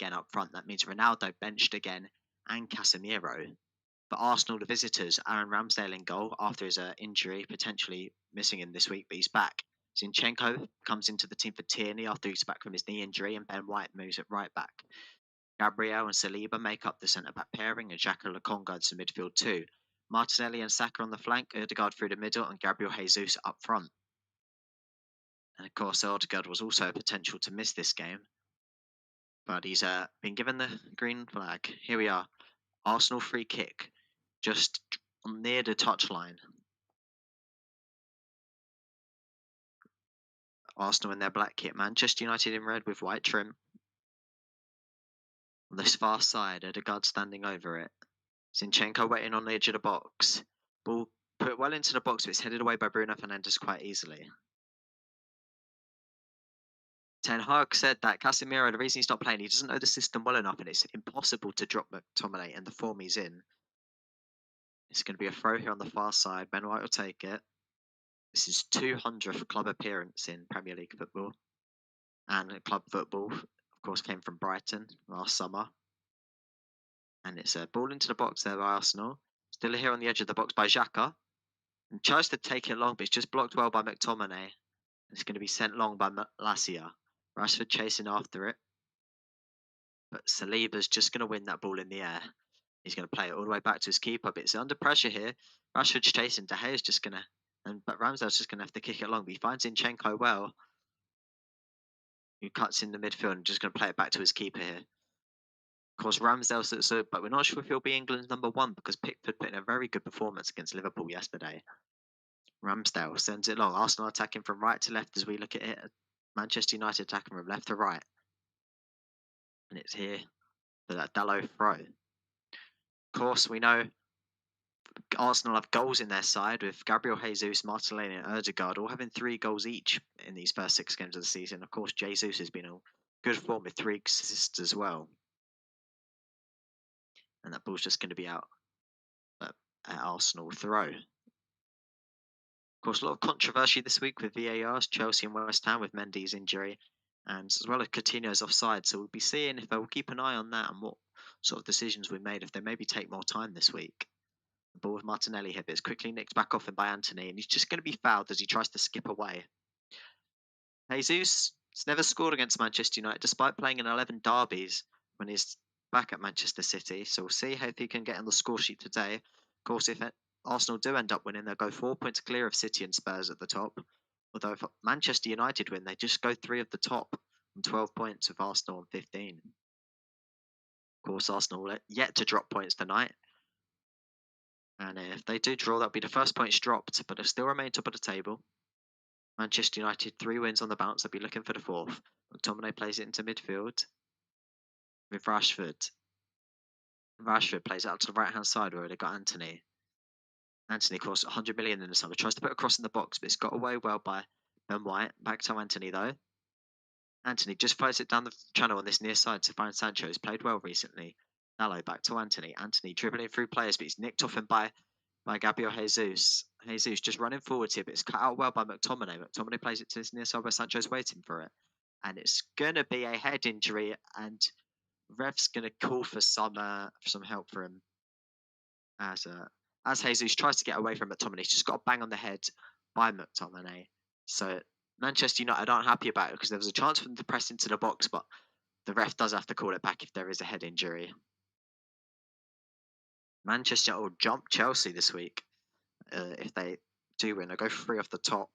again up front. That means Ronaldo benched again and Casemiro. For Arsenal, the visitors, Aaron Ramsdale in goal after his injury, potentially missing him this week, but he's back. Zinchenko comes into the team for Tierney after he's back from his knee injury, and Ben White moves at right back. Gabriel and Saliba make up the centre-back pairing, and Xhaka Lokonga guards the midfield too. Martinelli and Saka on the flank, Odegaard through the middle, and Gabriel Jesus up front. And of course, Odegaard was also a potential to miss this game, but he's been given the green flag. Here we are. Arsenal free kick, just near the touchline. Arsenal in their black kit, Manchester United in red with white trim. On this far side, Odegaard standing over it. Zinchenko waiting on the edge of the box. Ball put well into the box, but it's headed away by Bruno Fernandes quite easily. Ten Hag said that Casemiro, the reason he's not playing, he doesn't know the system well enough, and it's impossible to drop McTominay in the form he's in. It's going to be a throw here on the far side. Ben White will take it. This is 200th club appearance in Premier League football. And club football, of course, came from Brighton last summer. And it's a ball into the box there by Arsenal. Still here on the edge of the box by Xhaka. And tries to take it long, but it's just blocked well by McTominay. It's going to be sent long by Lascia. Rashford chasing after it. But Saliba's just going to win that ball in the air. He's going to play it all the way back to his keeper, but it's under pressure here. Rashford's chasing. De Gea's just going to... But Ramsdale's just going to have to kick it long. But he finds Zinchenko well, who cuts in the midfield and just going to play it back to his keeper here. Of course, Ramsdale, but we're not sure if he'll be England's number one because Pickford put in a very good performance against Liverpool yesterday. Ramsdale sends it long. Arsenal attacking from right to left as we look at it. Manchester United attacking from left to right. And it's here for that Dalot throw. Of course, we know Arsenal have goals in their side with Gabriel Jesus, Martinelli and Odegaard all having 3 goals each in these first 6 games of the season. Of course, Jesus has been in good form with 3 assists as well. And that ball's just going to be out at Arsenal throw. Of course, a lot of controversy this week with VARs, Chelsea and West Ham with Mendy's injury, and as well as Coutinho's offside. So we'll be seeing if they'll keep an eye on that and what sort of decisions we made, if they maybe take more time this week. The ball with Martinelli here, but it's quickly nicked back off him by Antony, and he's just going to be fouled as he tries to skip away. Jesus has never scored against Manchester United, despite playing in 11 derbies when he's back at Manchester City. So we'll see if he can get on the score sheet today. Of course, if Arsenal do end up winning, they'll go 4 points clear of City and Spurs at the top. Although if Manchester United win, they just go 3 of the top on 12 points with Arsenal on 15. Of course, Arsenal yet to drop points tonight. And if they do draw, that'll be the first points dropped, but they'll still remain top of the table. Manchester United, 3 wins on the bounce. They'll be looking for the 4th. McTominay plays it into midfield with Rashford. Rashford plays it out to the right-hand side where they've got Antony. Antony, of course, 100 million in the summer. Tries to put a cross in the box, but it's got away well by Ben White. Back to Antony, though. Antony just fires it down the channel on this near side to find Sancho, who's played well recently. Dalot back to Antony. Antony dribbling through players, but he's nicked off him by Gabriel Jesus. Jesus just running forwards here, but it's cut out well by McTominay. McTominay plays it to this near side where Sancho's waiting for it. And it's going to be a head injury, and ref's going to call for some help for him. As Jesus tries to get away from McTominay, he's just got a bang on the head by McTominay. So Manchester United aren't happy about it because there was a chance for them to press into the box, but the ref does have to call it back if there is a head injury. Manchester will jump Chelsea this week if they do win. They'll go 3 off the top.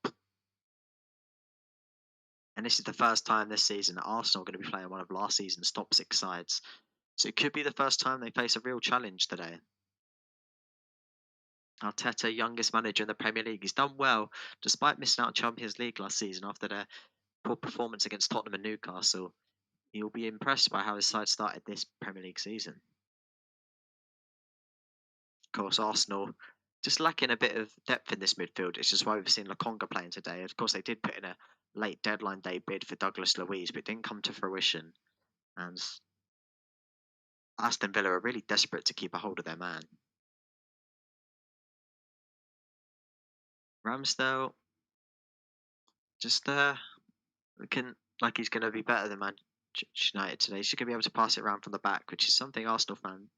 And this is the first time this season that Arsenal are going to be playing one of last season's top 6 sides. So it could be the first time they face a real challenge today. Arteta, youngest manager in the Premier League. He's done well despite missing out on Champions League last season after their poor performance against Tottenham and Newcastle. You'll be impressed by how his side started this Premier League season. Of course, Arsenal just lacking a bit of depth in this midfield. It's just why we've seen Lokonga playing today. Of course, they did put in a late deadline day bid for Douglas Luiz, but it didn't come to fruition. And Aston Villa are really desperate to keep a hold of their man. Ramsdale just looking like he's going to be better than Manchester United today. He's going to be able to pass it around from the back, which is something Arsenal fans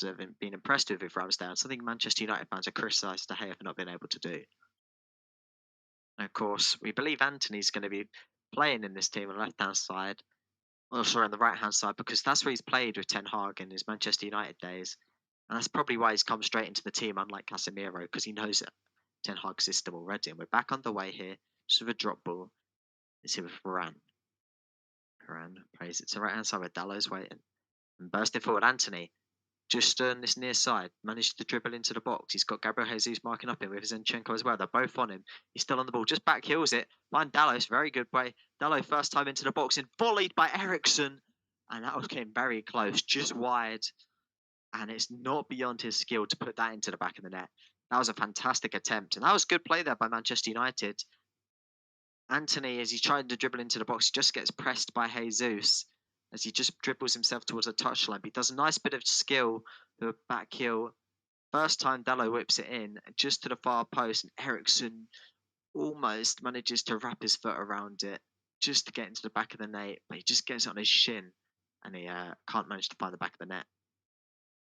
have been impressed with Ramsdale, something Manchester United fans have criticised De Gea for not being able to do. And of course, we believe Antony's going to be playing in this team on the left-hand side, or sorry, on the right-hand side, because that's where he's played with Ten Hag in his Manchester United days. And that's probably why he's come straight into the team, unlike Casemiro, because he knows Ten Hag's system already. And we're back underway here, just with a drop ball. It's here with Varane. Varane plays it to the right-hand side where Dalot's waiting. And bursting forward, Antony. Just on this near side, managed to dribble into the box. He's got Gabriel Jesus marking up him with Zinchenko as well. They're both on him. He's still on the ball. Just back heels it. Find Dalot. Very good play. Dalot first time into the box and volleyed by Eriksen. And that was getting very close, just wide. And it's not beyond his skill to put that into the back of the net. That was a fantastic attempt. And that was good play there by Manchester United. Antony, as he tried to dribble into the box, just gets pressed by Jesus. As he just dribbles himself towards a touchline. But he does a nice bit of skill with a back heel. First time Dalot whips it in just to the far post, and Eriksen almost manages to wrap his foot around it just to get into the back of the net, but he just gets it on his shin and he can't manage to find the back of the net.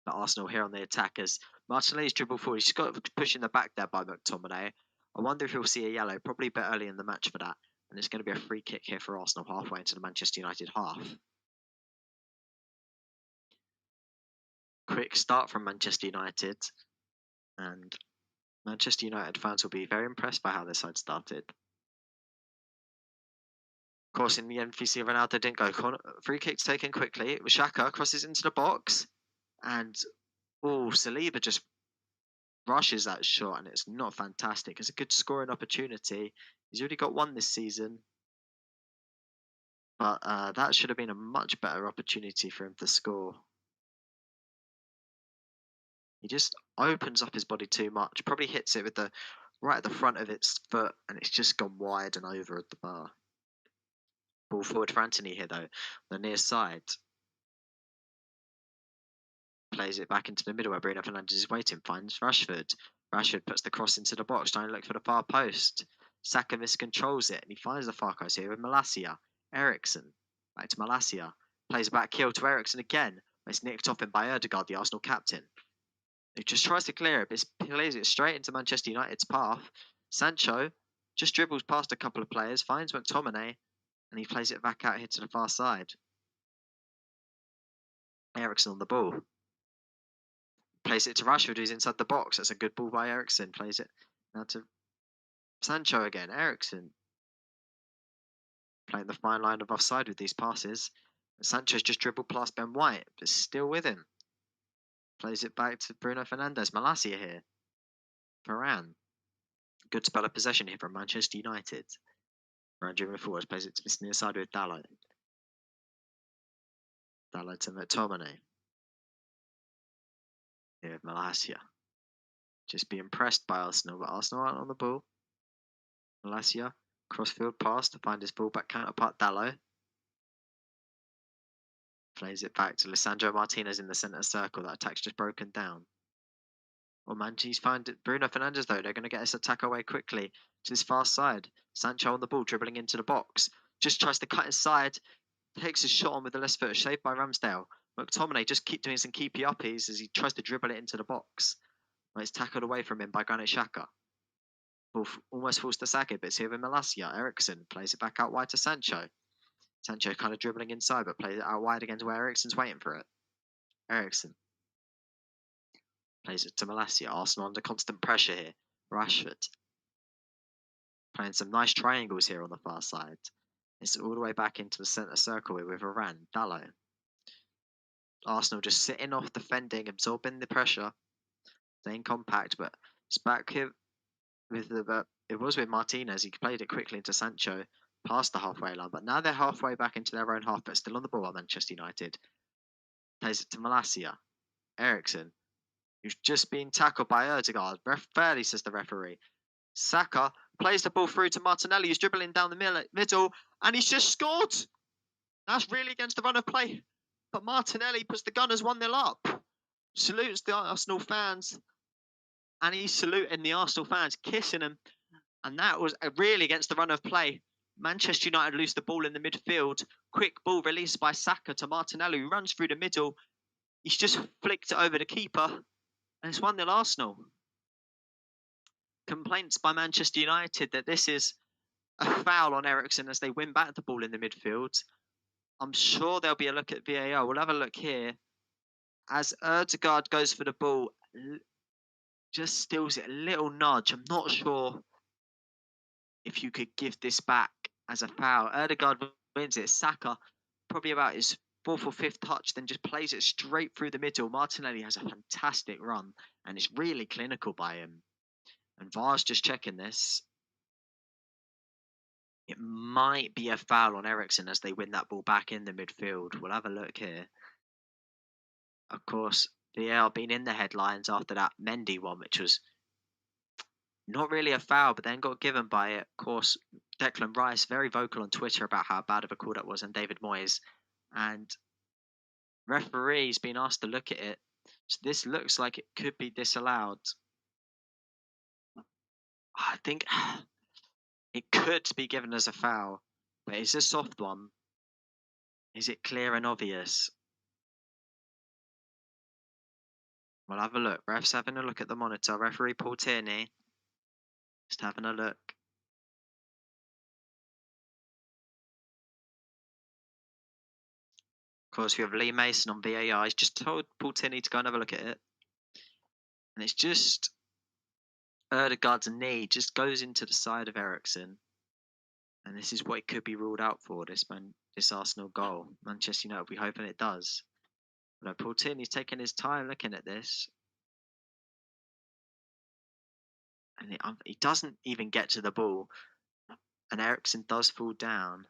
But Arsenal here on the attack as Martinelli's dribble forward. He's got pushed in the back there by McTominay. I wonder if he'll see a yellow, probably a bit early in the match for that. And it's going to be a free kick here for Arsenal halfway into the Manchester United half. Quick start from Manchester United, and Manchester United fans will be very impressed by how this side started. Of course, in the end, we see Ronaldo didn't go. Free kick's taken quickly. Xhaka crosses into the box, and Saliba just rushes that shot, and it's not fantastic. It's a good scoring opportunity. He's already got one this season, but that should have been a much better opportunity for him to score. He just opens up his body too much. Probably hits it with the right at the front of its foot, and it's just gone wide and over at the bar. Ball forward for Antony here, though. The near side. Plays it back into the middle where Bruno Fernandes is waiting. Finds Rashford. Rashford puts the cross into the box, trying to look for the far post. Saka miscontrols it, and he finds the far post here with Malacia. Eriksen. Back to Malacia. Plays a back heel to Eriksen again. It's nicked off him by Ødegaard, the Arsenal captain. He just tries to clear it, but he plays it straight into Manchester United's path. Sancho just dribbles past a couple of players, finds McTominay, and he plays it back out here to the far side. Eriksen on the ball. Plays it to Rashford, who's inside the box. That's a good ball by Eriksen. Plays it now to Sancho again. Eriksen playing the fine line of offside with these passes. Sancho's just dribbled past Ben White, but still with him. Plays it back to Bruno Fernandes. Malacia here. Varane. Good spell of possession here from Manchester United. Varane dribbling forwards. Plays it to the near side with Dalot. Dalot to McTominay. Here with Malacia. Just be impressed by Arsenal, but Arsenal aren't on the ball. Malacia. Crossfield pass to find his fullback counterpart Dalot. Plays it back to Lisandro Martinez in the centre circle. That attack's just broken down. Well, Manchester's found Bruno Fernandes, though. They're going to get this attack away quickly to this far side. Sancho on the ball, dribbling into the box. Just tries to cut inside. Takes his shot on with the left foot, saved by Ramsdale. McTominay just keep doing some keepy uppies as he tries to dribble it into the box. Well, it's tackled away from him by Granit Xhaka. Ball almost falls to Saka, but it's here with Malacia. Eriksen plays it back out wide to Sancho. Sancho kind of dribbling inside, but plays it out wide again to where Eriksen's waiting for it. Eriksen plays it to Malacia. Arsenal under constant pressure here. Rashford playing some nice triangles here on the far side. It's all the way back into the centre circle here with Varane. Dalot. Arsenal just sitting off, defending, absorbing the pressure, staying compact, but it's back here with it was with Martinez. He played it quickly into Sancho. Past the halfway line, but now they're halfway back into their own half, but still on the ball at Manchester United. Plays it to Malacia. Eriksen, who's just been tackled by Ødegaard. Fairly, says the referee. Saka plays the ball through to Martinelli, who's dribbling down the middle, and he's just scored. That's really against the run of play, but Martinelli puts the Gunners 1-0 up. Salutes the Arsenal fans, and he's saluting the Arsenal fans, kissing them, and that was really against the run of play. Manchester United lose the ball in the midfield. Quick ball released by Saka to Martinelli, who runs through the middle. He's just flicked it over the keeper, and it's 1-0 Arsenal. Complaints by Manchester United that this is a foul on Eriksen as they win back the ball in the midfield. I'm sure there'll be a look at VAR. We'll have a look here. As Ødegaard goes for the ball, just steals it a little nudge. I'm not sure if you could give this back as a foul. Ødegaard wins it. Saka, probably about his 4th or 5th touch, then just plays it straight through the middle. Martinelli has a fantastic run, and it's really clinical by him. And VAR's just checking this. It might be a foul on Eriksen as they win that ball back in the midfield. We'll have a look here. Of course, VAR been in the headlines after that Mendy one, which was not really a foul, but then got given by it. Of course, Declan Rice, very vocal on Twitter about how bad of a call that was, and David Moyes. And referee's been asked to look at it. So this looks like it could be disallowed. I think it could be given as a foul, but it's a soft one. Is it clear and obvious? We'll have a look. Ref's having a look at the monitor. Referee Paul Tierney just having a look. Of course, we have Lee Mason on VAR. He's just told Paul Tierney to go and have a look at it. And it's just Ødegaard's knee just goes into the side of Eriksen. And this is what it could be ruled out for, this Arsenal goal. Manchester United, we hoping it does. But Paul Tierney's taking his time looking at this. And he doesn't even get to the ball. And Eriksen does fall down.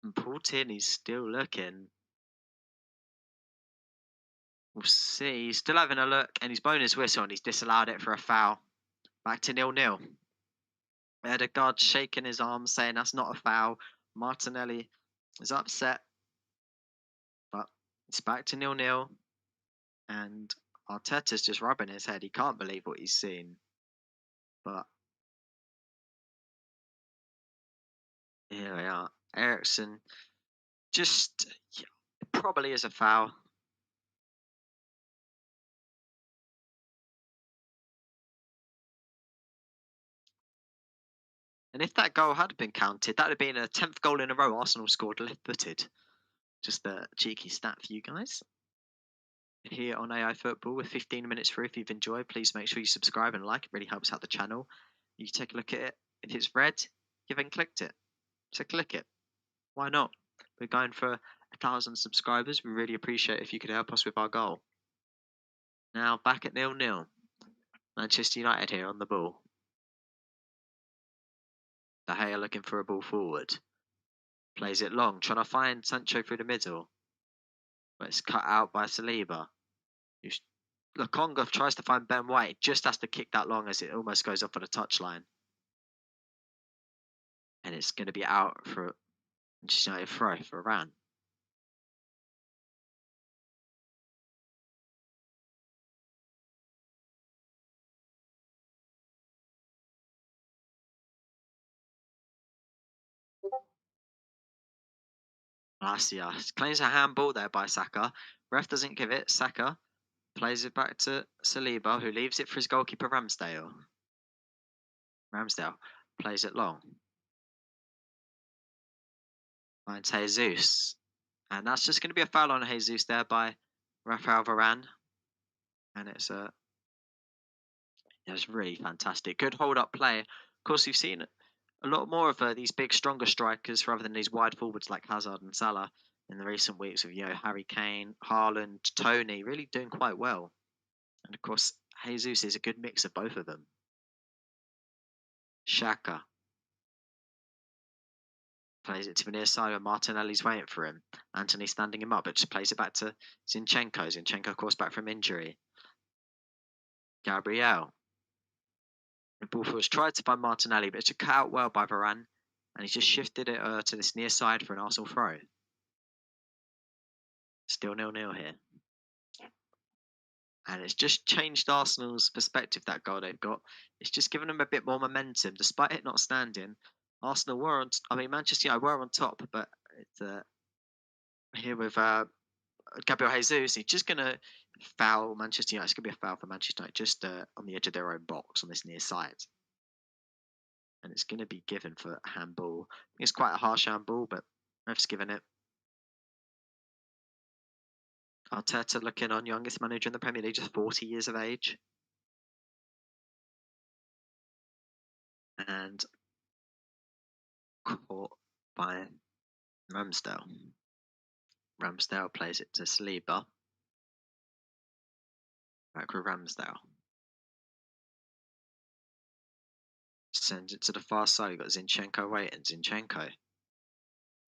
And Paul Tierney's still looking. We'll see. He's still having a look, and he's blown his whistle, and he's disallowed it for a foul. Back to 0-0. Ødegaard shaking his arm, saying that's not a foul. Martinelli is upset, but it's back to 0-0. And Arteta's just rubbing his head. He can't believe what he's seen. But here we are. Eriksen just it probably is a foul. And if that goal had been counted, that would have been a 10th goal in a row Arsenal scored left-footed. Just a cheeky stat for you guys. Here on AI Football with 15 minutes through. If you've enjoyed, please make sure you subscribe and like. It really helps out the channel. You can take a look at it. If it's red, you haven't clicked it. So click it. Why not? We're going for 1,000 subscribers. We really appreciate it if you could help us with our goal. Now back at 0-0. Manchester United here on the ball. De Gea looking for a ball forward. Plays it long, trying to find Sancho through the middle. But it's cut out by Saliba. Lokonga tries to find Ben White. Just has to kick that long as it almost goes off on the touchline. And it's going to be out for Manchester United throw for Varane. Malacia claims a handball there by Saka. Ref doesn't give it. Saka plays it back to Saliba, who leaves it for his goalkeeper Ramsdale. Ramsdale plays it long. Finds Jesus. And that's just going to be a foul on Jesus there by Rafael Varane. And it's really fantastic. Good hold-up play. Of course, we've seen a lot more of these big, stronger strikers rather than these wide forwards like Hazard and Salah in the recent weeks of, Harry Kane, Haaland, Tony, really doing quite well. And of course, Jesus is a good mix of both of them. Xhaka plays it to the near side where Martinelli's waiting for him. Antony standing him up, but just plays it back to Zinchenko. Zinchenko, of course, back from injury. Gabriel. The ball was tried to find Martinelli, but it's cut out well by Varane. And he's just shifted it to this near side for an Arsenal throw. Still 0-0 here. And it's just changed Arsenal's perspective, that goal they've got. It's just given them a bit more momentum, despite it not standing. Arsenal were on, I mean, Manchester United were on top, but it's, here with Gabriel Jesus, he's just going to foul Manchester United. It's going to be a foul for Manchester United just on the edge of their own box on this near side. And it's going to be given for handball. It's quite a harsh handball, but ref's given it. Arteta looking on, youngest manager in the Premier League, just 40 years of age. And caught by Ramsdale. Ramsdale plays it to Saliba. Back with Ramsdale. Sends it to the far side. We've got Zinchenko waiting. Zinchenko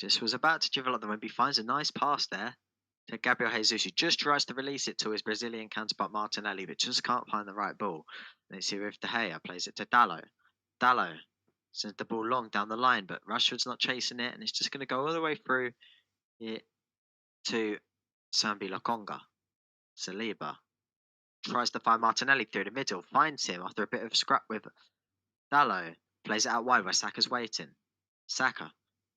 just was about to dribble up the wing. He finds a nice pass there to Gabriel Jesus, who just tries to release it to his Brazilian counterpart Martinelli, but just can't find the right ball. Let's see if De Gea plays it to Dalot. Dalot sends the ball long down the line, but Rashford's not chasing it, and it's just going to go all the way through it to Sambi Lokonga. Saliba tries to find Martinelli through the middle, finds him after a bit of scrap with Dalot, plays it out wide where Saka's waiting. Saka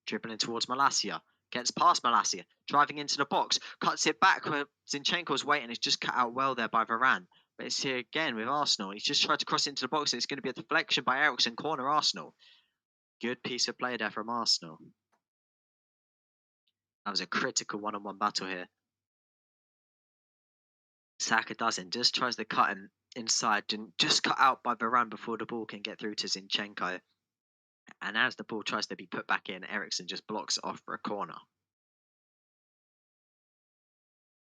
dribbling towards Malacia, gets past Malacia, driving into the box, cuts it back where Zinchenko's waiting. It's just cut out well there by Varane. But it's here again with Arsenal. He's just tried to cross into the box, and it's going to be a deflection by Eriksen, corner Arsenal. Good piece of play there from Arsenal. That was a critical one-on-one battle here. Saka doesn't, just tries to cut him inside and just cut out by Varane before the ball can get through to Zinchenko. And as the ball tries to be put back in, Eriksen just blocks it off for a corner.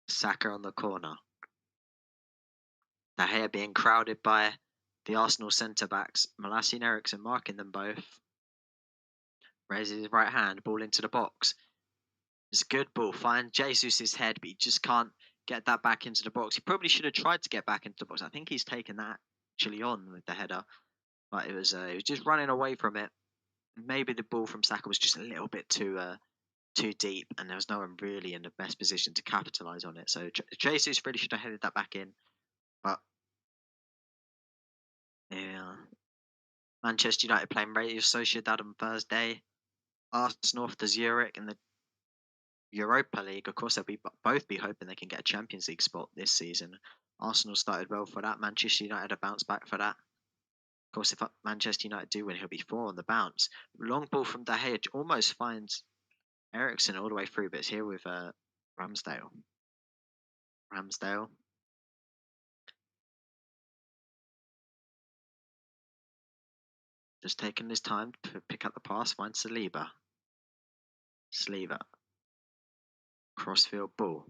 Saka on the corner. De Gea being crowded by the Arsenal centre-backs. Malacia and Eriksen marking them both. Raises his right hand, ball into the box. It's a good ball. Finds Jesus' head, but he just can't get that back into the box. He probably should have tried to get back into the box. I think he's taken that actually on with the header. But it was just running away from it. Maybe the ball from Saka was just a little bit too deep, and there was no one really in the best position to capitalise on it. So Jesus really should have headed that back in. But yeah, Manchester United playing Real Sociedad on Thursday. Arsenal off to Zurich in the Europa League. Of course, they'll both be hoping they can get a Champions League spot this season. Arsenal started well for that. Manchester United have bounced back for that. Of course, if Manchester United do win, he'll be 4 on the bounce. Long ball from De Gea almost finds Eriksen all the way through, but it's here with Ramsdale. Ramsdale. Just taking his time to pick up the pass, finds Saliba. Saliba. Crossfield ball.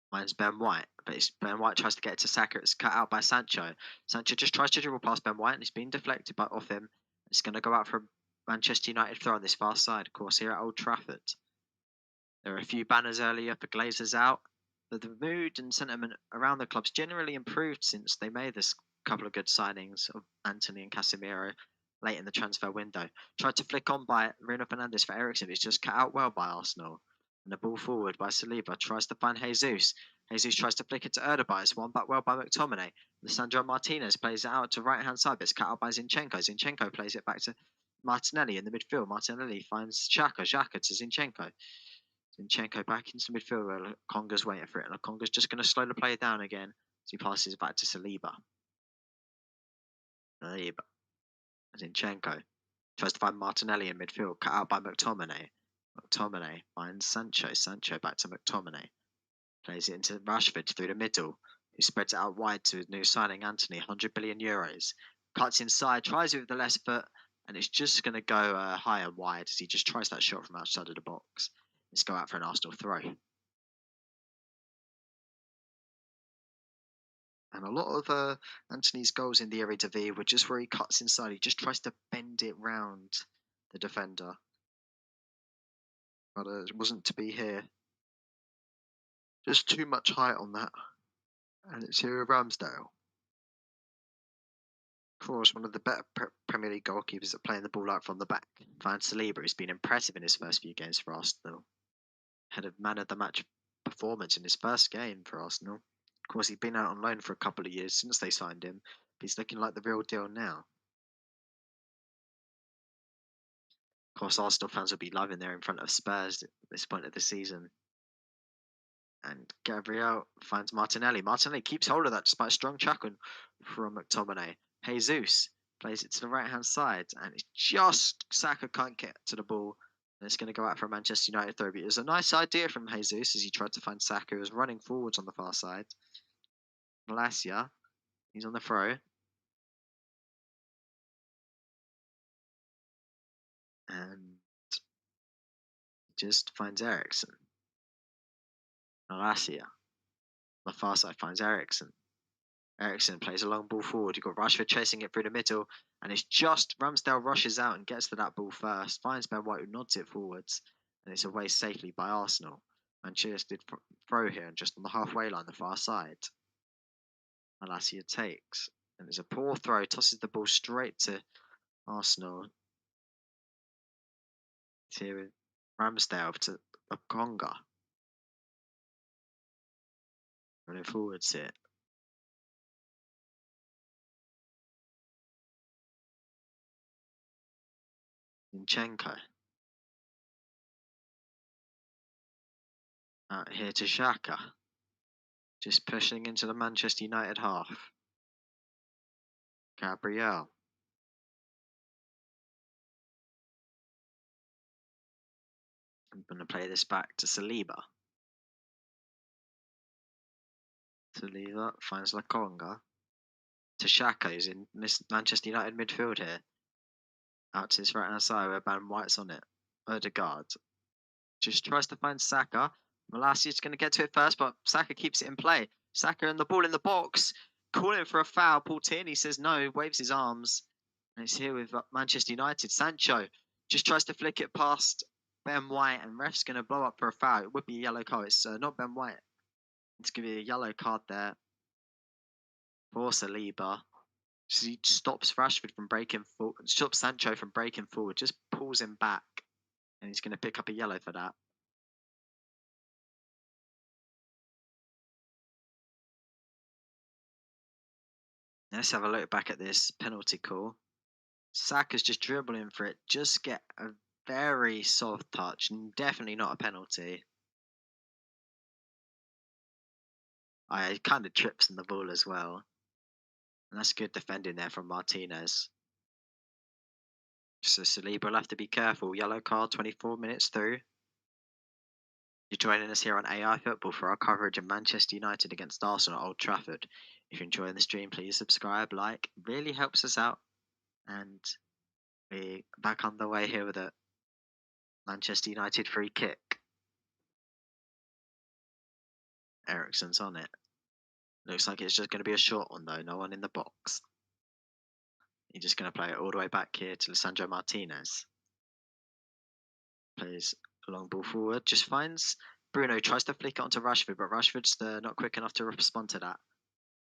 Finds Ben White, but Ben White tries to get it to Saka. It's cut out by Sancho. Sancho just tries to dribble past Ben White, and it's been deflected off him. It's going to go out for a Manchester United throw on this far side, of course, here at Old Trafford. There are a few banners earlier for Glazers out, but the mood and sentiment around the club's generally improved since they made this couple of good signings of Antony and Casemiro late in the transfer window. Tried to flick on by Bruno Fernandes for Eriksen, but it's just cut out well by Arsenal. And the ball forward by Saliba tries to find Jesus. Jesus tries to flick it to Erdebay. It's won back well by McTominay. Lisandro Martinez plays it out to right-hand side, but it's cut out by Zinchenko. Zinchenko plays it back to Martinelli in the midfield. Martinelli finds Xhaka. Xhaka to Zinchenko. Zinchenko back into midfield where Lokonga's waiting for it. Lokonga's just going to slow the play down again as he passes back to Saliba. Saliba. Zinchenko tries to find Martinelli in midfield, cut out by McTominay. McTominay finds Sancho. Sancho back to McTominay. Plays it into Rashford through the middle, who spreads it out wide to his new signing, Antony, 100 billion euros. Cuts inside, tries it with the left foot, and it's just going to go high and wide as he just tries that shot from outside of the box. Let's go out for an Arsenal throw. And a lot of Antony's goals in the Eredivisie were just where he cuts inside. He just tries to bend it round the defender. But it wasn't to be here. Just too much height on that. And it's here with Ramsdale. Of course, one of the better Premier League goalkeepers at playing the ball out from the back. Finds Saliba, who's been impressive in his first few games for Arsenal. Had a man of the match performance in his first game for Arsenal. Of course, he's been out on loan for a couple of years since they signed him, but he's looking like the real deal now. Of course, Arsenal fans will be loving there in front of Spurs at this point of the season. And Gabriel finds Martinelli. Martinelli keeps hold of that despite a strong tackle from McTominay. Jesus plays it to the right hand side, and it's just Saka can't get to the ball. And it's going to go out for a Manchester United throw. But it was a nice idea from Jesus as he tried to find Saka, who was running forwards on the far side. Malacia, he's on the throw. And just finds Ericsson. Malacia. On the far side finds Ericsson. Ericsson plays a long ball forward. You've got Rashford chasing it through the middle, and it's just Ramsdale rushes out and gets to that ball first, finds Ben White who nods it forwards, and it's away safely by Arsenal. Manchester did throw here, and just on the halfway line, the far side. Malacia takes, and it's a poor throw, tosses the ball straight to Arsenal. It's here with Ramsdale to Lokonga. Running forwards here. Zinchenko. Out here to Xhaka. Just pushing into the Manchester United half. Gabriel. I'm going to play this back to Saliba. Saliba finds Lokonga. To Xhaka, who's in Manchester United midfield here. Out to his right hand side where Ben White's on it. Odegaard just tries to find Saka. Malacia's going to get to it first, but Saka keeps it in play. Saka and the ball in the box, calling for a foul. Paul Tierney says no, waves his arms. And it's here with Manchester United. Sancho just tries to flick it past Ben White, and ref's going to blow up for a foul. It would be a yellow card. It's not Ben White. It's going to be a yellow card there for Saliba. He stops Rashford from breaking forward, stops Sancho from breaking forward, just pulls him back, and he's going to pick up a yellow for that. Let's have a look back at this penalty call. Saka's just dribbling for it, just get a very soft touch, definitely not a penalty. It kind of trips on the ball as well. And that's good defending there from Martinez. So Saliba will have to be careful. Yellow card, 24 minutes through. You're joining us here on AI Football for our coverage of Manchester United against Arsenal at Old Trafford. If you're enjoying the stream, please subscribe, like. It really helps us out. And we're back on the way here with a Manchester United free kick. Ericsson's on it. Looks like it's just going to be a short one though. No one in the box. You're just going to play it all the way back here to Lisandro Martinez. Plays a long ball forward. Just finds Bruno. Tries to flick it onto Rashford, but Rashford's not quick enough to respond to that.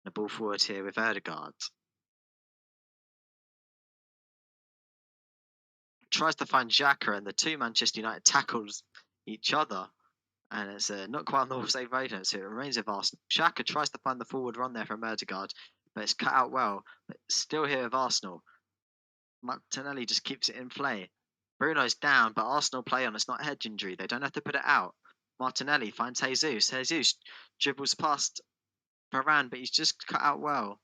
The ball forward here with Odegaard. Tries to find Xhaka, and the two Manchester United tackles each other. And it's not quite on the offside radius, so it remains with Arsenal. Xhaka tries to find the forward run there from Odegaard, but it's cut out well. But still here with Arsenal. Martinelli just keeps it in play. Bruno's down, but Arsenal play on. It's not a head injury. They don't have to put it out. Martinelli finds Jesus. Jesus dribbles past Varane, but he's just cut out well.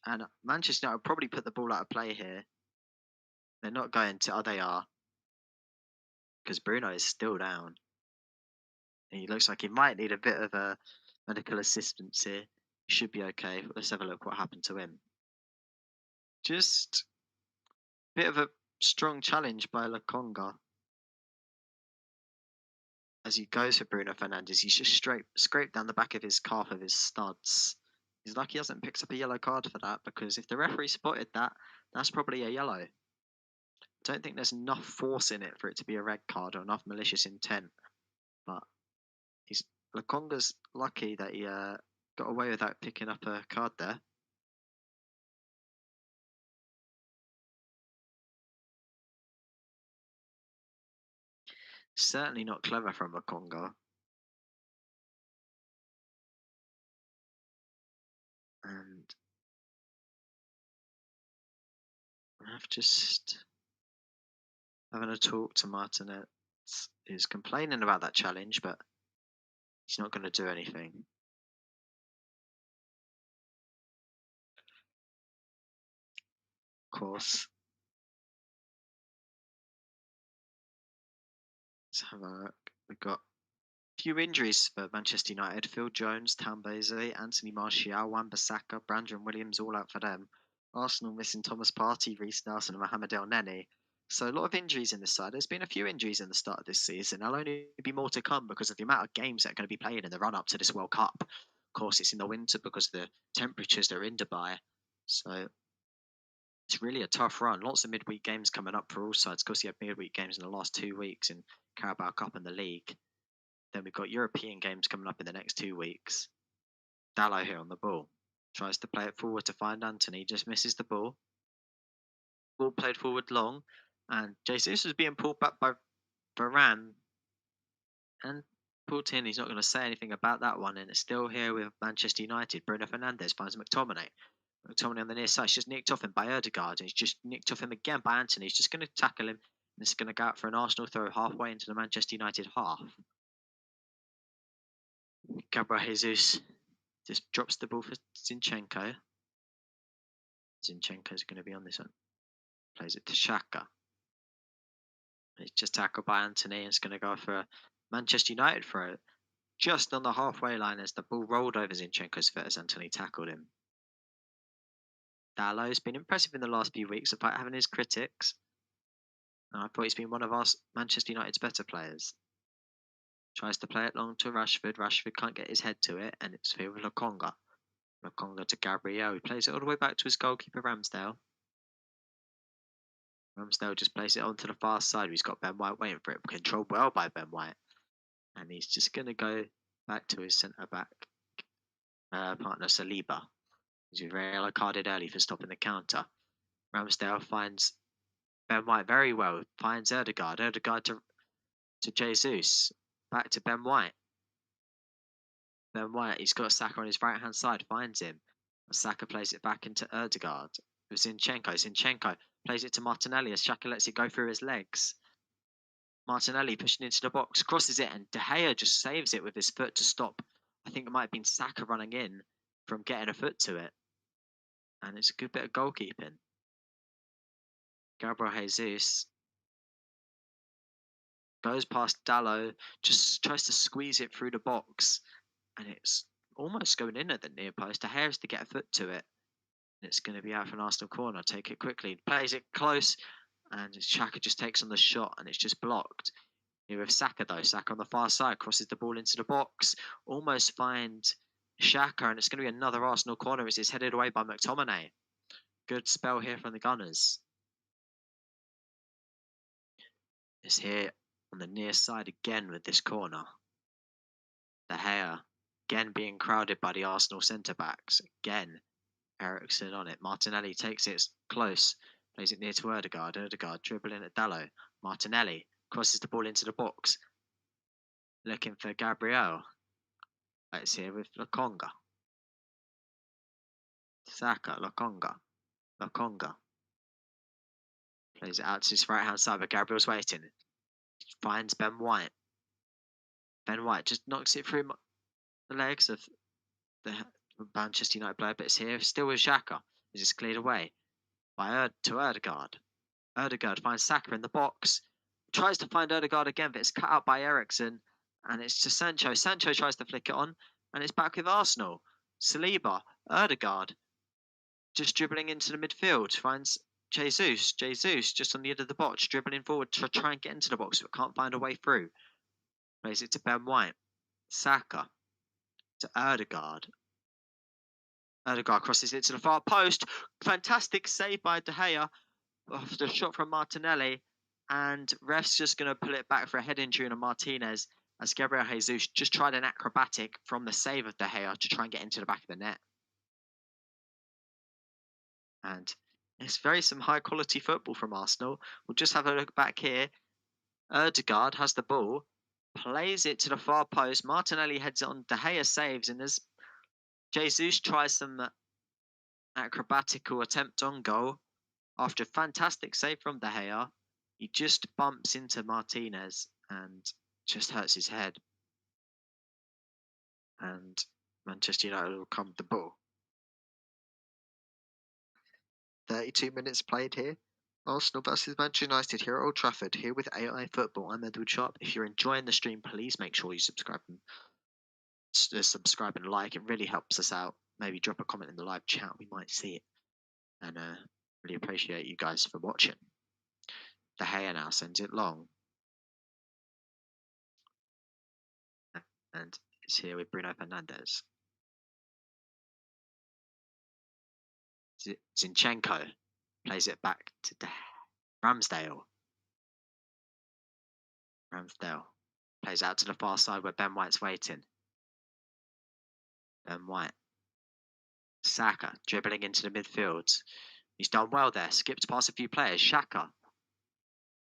And Manchester United will probably put the ball out of play here. They're not going to. Oh, they are. Because Bruno is still down. And he looks like he might need a bit of a medical assistance here. He should be okay. Let's have a look what happened to him. Just a bit of a strong challenge by Lokonga. As he goes for Bruno Fernandes, he's just scraped down the back of his calf of his studs. He's lucky he hasn't picked up a yellow card for that, because if the referee spotted that, that's probably a yellow. Don't think there's enough force in it for it to be a red card or enough malicious intent. But Lokonga's lucky that he got away without picking up a card there. Certainly not clever from Lokonga. And I've just having a talk to Martinet, who's complaining about that challenge, but he's not going to do anything. Of course. Let's have a look. We've got a few injuries for Manchester United. Phil Jones, Tambeze, Anthony Martial, Wan-Bissaka, Brandon Williams all out for them. Arsenal missing Thomas Partey, Reece Nelson and Mohamed Elneny. So a lot of injuries in this side. There's been a few injuries in the start of this season. There'll only be more to come because of the amount of games that are going to be played in the run-up to this World Cup. Of course, it's in the winter because of the temperatures that are in Dubai. So it's really a tough run. Lots of midweek games coming up for all sides. Of course, you have midweek games in the last 2 weeks in Carabao Cup and the league. Then we've got European games coming up in the next 2 weeks. Dalot here on the ball. Tries to play it forward to find Anthony. Just misses the ball. Ball played forward long. And Jesus was being pulled back by Varane. And pulled in. He's not going to say anything about that one. And it's still here with Manchester United. Bruno Fernandes finds McTominay. McTominay on the near side. It's just nicked off him by Ødegaard. And he's just nicked off him again by Anthony. He's just going to tackle him. And it's going to go out for an Arsenal throw halfway into the Manchester United half. Gabriel Jesus just drops the ball for Zinchenko. Zinchenko's going to be on this one. Plays it to Xhaka. It's just tackled by Anthony. It's going to go for a Manchester United throw. Just on the halfway line as the ball rolled over Zinchenko's foot as Anthony tackled him. Dalot's been impressive in the last few weeks, despite having his critics. And I thought he's been one of our Manchester United's better players. Tries to play it long to Rashford. Rashford can't get his head to it, and it's here with Lokonga. Lokonga to Gabriel. He plays it all the way back to his goalkeeper, Ramsdale. Ramsdale just plays it onto the far side. He's got Ben White waiting for it. Controlled well by Ben White. And he's just going to go back to his centre-back partner, Saliba. He's very yellow carded early for stopping the counter. Ramsdale finds Ben White very well. Finds Ødegaard. Ødegaard to Jesus. Back to Ben White. Ben White, he's got Saka on his right-hand side. Finds him. Saka plays it back into Ødegaard. Zinchenko. Zinchenko plays it to Martinelli as Xhaka lets it go through his legs. Martinelli pushing into the box, crosses it, and De Gea just saves it with his foot to stop. I think it might have been Saka running in from getting a foot to it. And it's a good bit of goalkeeping. Gabriel Jesus goes past Dalot, just tries to squeeze it through the box. And it's almost going in at the near post. De Gea has to get a foot to it. It's going to be out for an Arsenal corner. Take it quickly. Plays it close. And Xhaka just takes on the shot. And it's just blocked. Here with Saka though. Saka on the far side. Crosses the ball into the box. Almost finds Xhaka. And it's going to be another Arsenal corner as it's headed away by McTominay. Good spell here from the Gunners. It's here on the near side again with this corner. De Gea. Again being crowded by the Arsenal centre-backs. Again. Eriksen on it. Martinelli takes it close. Plays it near to Ødegaard. Ødegaard dribbling at Dalot. Martinelli crosses the ball into the box. Looking for Gabriel. It's here with Lokonga. Saka, Lokonga. Lokonga. Plays it out to his right hand side, but Gabriel's waiting. Finds Ben White. Ben White just knocks it through the legs of the Manchester United player, but it's here still with Xhaka. It's cleared away by to Ødegaard. Ødegaard finds Saka in the box. Tries to find Ødegaard again, but it's cut out by Eriksen. And it's to Sancho. Sancho tries to flick it on, and it's back with Arsenal. Saliba, Ødegaard, just dribbling into the midfield. Finds Jesus. Jesus just on the end of the box, dribbling forward to try and get into the box, but can't find a way through. Plays it to Ben White. Saka to Ødegaard. Ødegaard crosses it to the far post. Fantastic save by De Gea after a shot from Martinelli. And ref's just going to pull it back for a head injury on Martinez as Gabriel Jesus just tried an acrobatic from the save of De Gea to try and get into the back of the net. And it's some high quality football from Arsenal. We'll just have a look back here. Ødegaard has the ball, plays it to the far post. Martinelli heads it on. De Gea saves, and as Jesus tries some acrobatical attempt on goal. After a fantastic save from De Gea, he just bumps into Martinez and just hurts his head. And Manchester United will come with the ball. 32 minutes played here. Arsenal versus Manchester United here at Old Trafford, here with AI Football. I'm Edward Sharp. If you're enjoying the stream, please make sure you subscribe and like. It really helps us out. Maybe drop a comment in the live chat. We might see it. And really appreciate you guys for watching. De Gea now sends it long. And it's here with Bruno Fernandes. Zinchenko plays it back to Ramsdale. Ramsdale plays out to the far side where Ben White's waiting. Ben White. Saka dribbling into the midfield. He's done well there. Skipped past a few players. Xhaka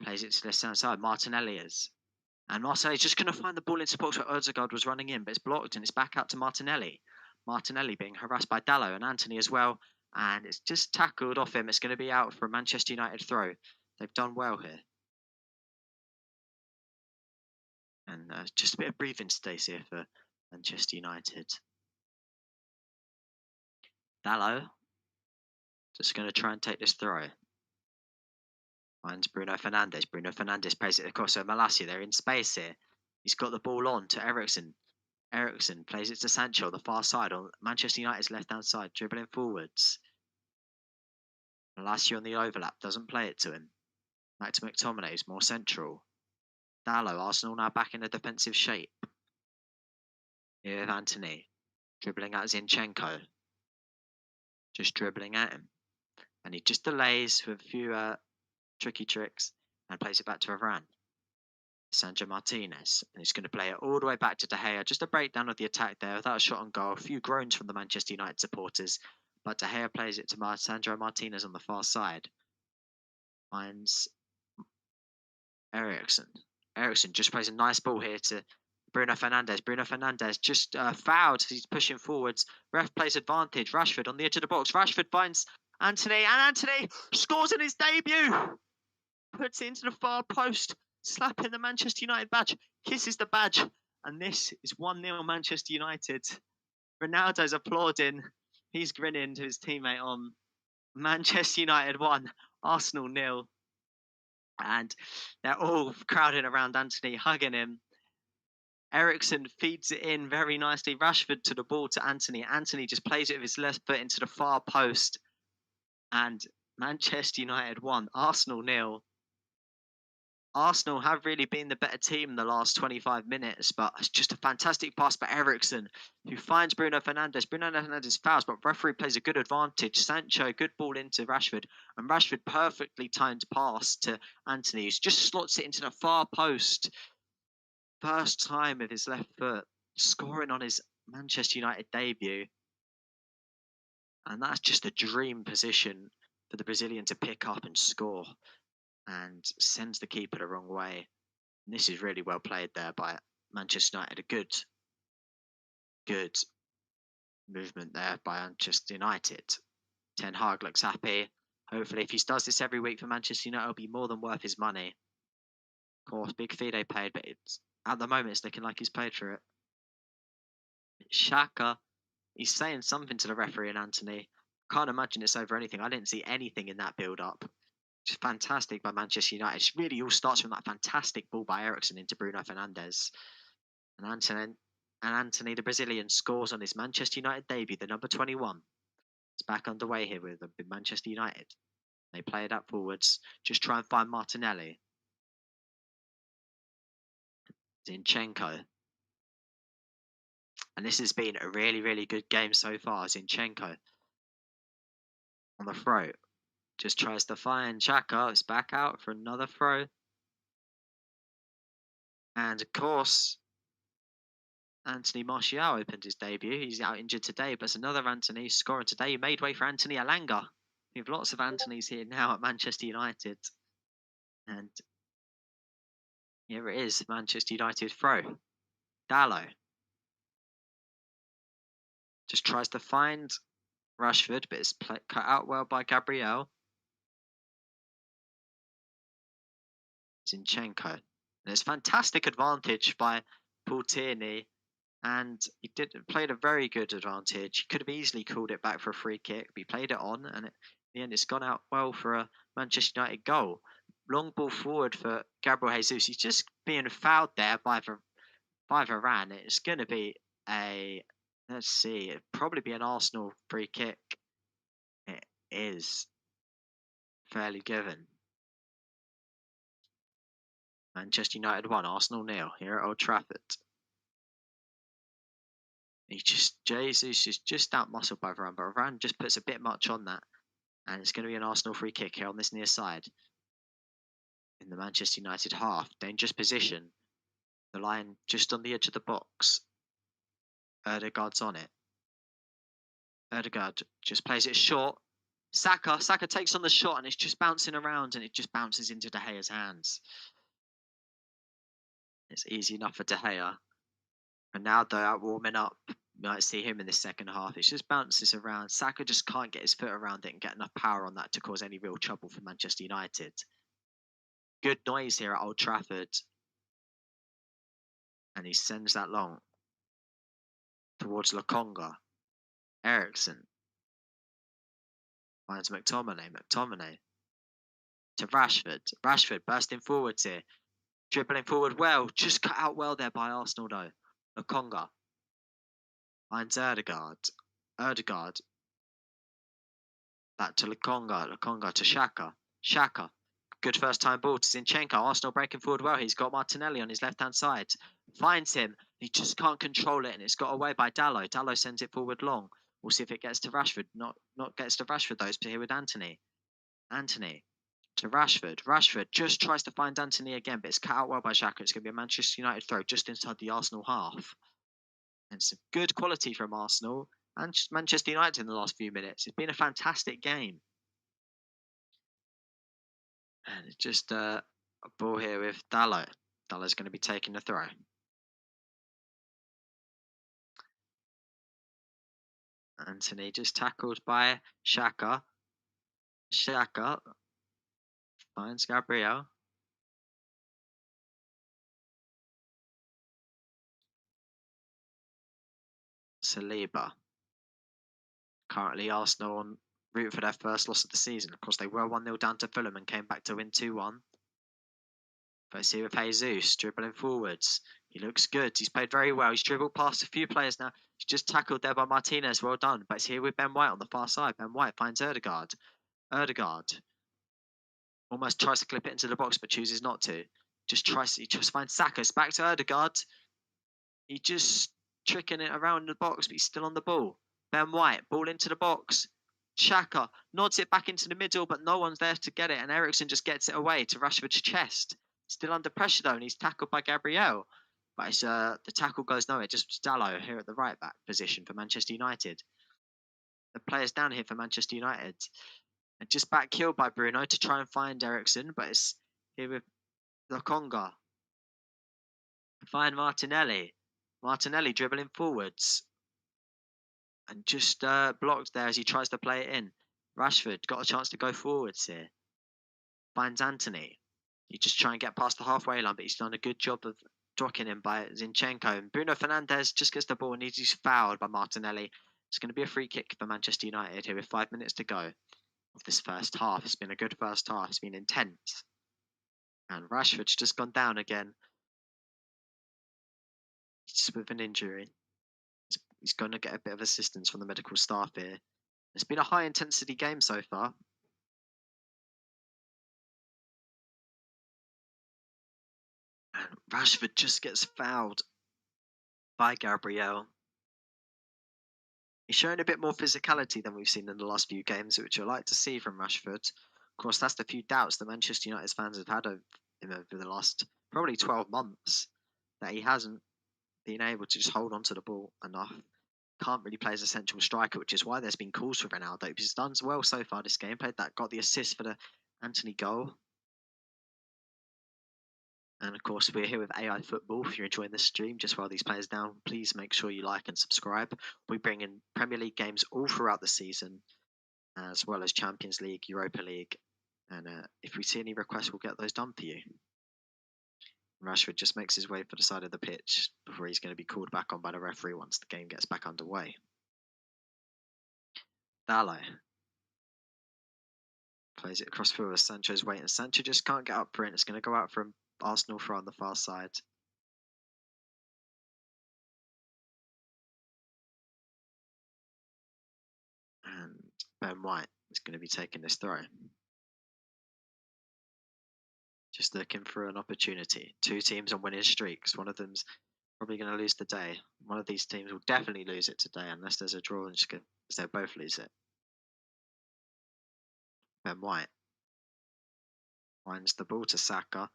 plays it to the left-hand side. Martinelli is. And Martinelli's just going to find the ball in spots where Odegaard was running in, but it's blocked and it's back out to Martinelli. Martinelli being harassed by Dalot and Antony as well. And it's just tackled off him. It's going to be out for a Manchester United throw. They've done well here. And just a bit of breathing space here for Manchester United. Dalot just going to try and take this throw. Finds Bruno Fernandes. Bruno Fernandes plays it across to Malacia. They're in space here. He's got the ball on to Eriksen. Eriksen plays it to Sancho on the far side on Manchester United's left-hand side, dribbling forwards. Malacia on the overlap, doesn't play it to him. Back to McTominay, who's more central. Dalot, Arsenal now back in a defensive shape. Here with Antony, dribbling at Zinchenko. Just dribbling at him. And he just delays with a few tricky tricks and plays it back to Varane. Sandro Martinez, and he's going to play it all the way back to De Gea. Just a breakdown of the attack there without a shot on goal. A few groans from the Manchester United supporters, but De Gea plays it to Sandro Martinez on the far side. Finds Eriksen. Eriksen just plays a nice ball here to Bruno Fernandes. Bruno Fernandes just fouled. He's pushing forwards. Ref plays advantage. Rashford on the edge of the box. Rashford finds Antony, and Antony scores in his debut. Puts it into the far post, slapping the Manchester United badge, kisses the badge, and this is 1-0 Manchester United. Ronaldo's applauding, he's grinning to his teammate on. Manchester United 1, Arsenal 0. And they're all crowding around Antony, hugging him. Eriksen feeds it in very nicely. Rashford to the ball to Antony. Antony just plays it with his left foot into the far post. And Manchester United 1, Arsenal 0. Arsenal have really been the better team in the last 25 minutes, but it's just a fantastic pass by Eriksen, who finds Bruno Fernandes. Bruno Fernandes fouls, but referee plays a good advantage. Sancho, good ball into Rashford, and Rashford perfectly timed pass to Antony, who just slots it into the far post. First time with his left foot, scoring on his Manchester United debut. And that's just a dream position for the Brazilian to pick up and score. And sends the keeper the wrong way. And this is really well played there by Manchester United. A good movement there by Manchester United. Ten Hag looks happy. Hopefully, if he does this every week for Manchester United, it'll be more than worth his money. Of course, big fee they paid, but at the moment it's looking like he's paid for it. Xhaka, he's saying something to the referee and Antony. Can't imagine it's over anything. I didn't see anything in that build-up. Just fantastic by Manchester United. It really all starts from that fantastic ball by Eriksen into Bruno Fernandes. And Antony, the Brazilian, scores on his Manchester United debut, the number 21. It's back underway here with Manchester United. They play it up forwards. Just try and find Martinelli. Zinchenko. And this has been a really, really good game so far. Zinchenko on the throw. Just tries to find Xhaka. It's back out for another throw. And of course, Anthony Martial opened his debut. He's out injured today, but it's another Antony scoring today. He made way for Anthony Elanga. We have lots of Antonys here now at Manchester United. And here it is, Manchester United throw. Dalot just tries to find Rashford, but it's cut out well by Gabriel. Zinchenko. And it's fantastic advantage by Paul Tierney. And he played a very good advantage. He could have easily called it back for a free kick, but he played it on, and in the end, it's gone out well for a Manchester United goal. Long ball forward for Gabriel Jesus. He's just being fouled there by Varane. It's going to be let's see, it'd probably be an Arsenal free kick. It is fairly given. Manchester United 1, Arsenal 0 here at Old Trafford. Jesus is just out-muscled by Varane, but Varane just puts a bit much on that. And it's going to be an Arsenal free kick here on this near side. In the Manchester United half. Dangerous position. The line just on the edge of the box. Ødegaard's on it. Ødegaard just plays it short. Saka takes on the shot and it's just bouncing around and it just bounces into De Gea's hands. It's easy enough for De Gea. Ronaldo out warming up. You might see him in the second half. It just bounces around. Saka just can't get his foot around it and get enough power on that to cause any real trouble for Manchester United. Good noise here at Old Trafford. And he sends that long towards Lokonga. Eriksen finds McTominay to Rashford. Rashford bursting forwards here. Dribbling forward well. Just cut out well there by Arsenal though. Lokonga finds Ødegaard. Back to Lokonga to Xhaka. Good first time ball to Zinchenko. Arsenal breaking forward well. He's got Martinelli on his left hand side. Finds him. He just can't control it and it's got away by Dalot. Dalot sends it forward long. We'll see if it gets to Rashford. Not gets to Rashford though. It's here with Antony. Antony to Rashford. Rashford just tries to find Antony again, but it's cut out well by Xhaka. It's going to be a Manchester United throw just inside the Arsenal half. And some good quality from Arsenal and Manchester United in the last few minutes. It's been a fantastic game. And it's just a ball here with Dalot. Dalot's going to be taking the throw. Antony just tackled by Xhaka. Xhaka finds Gabriel. Saliba. Currently Arsenal on route for their first loss of the season. Of course, they were 1-0 down to Fulham and came back to win 2-1. But it's here with Jesus, dribbling forwards. He looks good. He's played very well. He's dribbled past a few players now. He's just tackled there by Martinez. Well done. But it's here with Ben White on the far side. Ben White finds Ødegaard. Ødegaard almost tries to clip it into the box, but chooses not to. He just finds Saka. It's back to Ødegaard. He just tricking it around the box, but he's still on the ball. Ben White, ball into the box. Xhaka nods it back into the middle, but no one's there to get it, and Eriksen just gets it away to Rashford's chest. Still under pressure though, and he's tackled by Gabriel. But it's, the tackle goes nowhere. Just Dalot here at the right back position for Manchester United. The players down here for Manchester United. And just back killed by Bruno to try and find Eriksen, but it's here with Lokonga. Find Martinelli. Martinelli dribbling forwards. And just blocked there as he tries to play it in. Rashford got a chance to go forwards here. Finds Antony. He just try and get past the halfway line, but he's done a good job of blocking him by Zinchenko. And Bruno Fernandes just gets the ball and he's fouled by Martinelli. It's going to be a free kick for Manchester United here with 5 minutes to go of this first half. It's been a good first half. It's been intense. And Rashford's just gone down again. Just with an injury. He's going to get a bit of assistance from the medical staff here. It's been a high intensity game so far. And Rashford just gets fouled by Gabriel. He's showing a bit more physicality than we've seen in the last few games, which I like to see from Rashford. Of course, that's the few doubts that Manchester United fans have had of him over the last probably 12 months, that he hasn't been able to just hold on to the ball enough. Can't really play as a central striker, which is why there's been calls for Ronaldo. He's done well so far this game. Got the assist for the Antony goal. And of course, we're here with AI Football. If you're enjoying this stream, just while these players down, please make sure you like and subscribe. We bring in Premier League games all throughout the season, as well as Champions League, Europa League. And if we see any requests, we'll get those done for you. Rashford just makes his way for the side of the pitch before he's going to be called back on by the referee once the game gets back underway. Dalo plays it across field as Sancho's waiting. Sancho just can't get up for it. It's going to go out from Arsenal throw on the far side. And Ben White is going to be taking this throw. Just looking for an opportunity. Two teams on winning streaks. One of them's probably going to lose the day. One of these teams will definitely lose it today unless there's a draw, and they'll both lose it. Ben White finds the ball to Saka,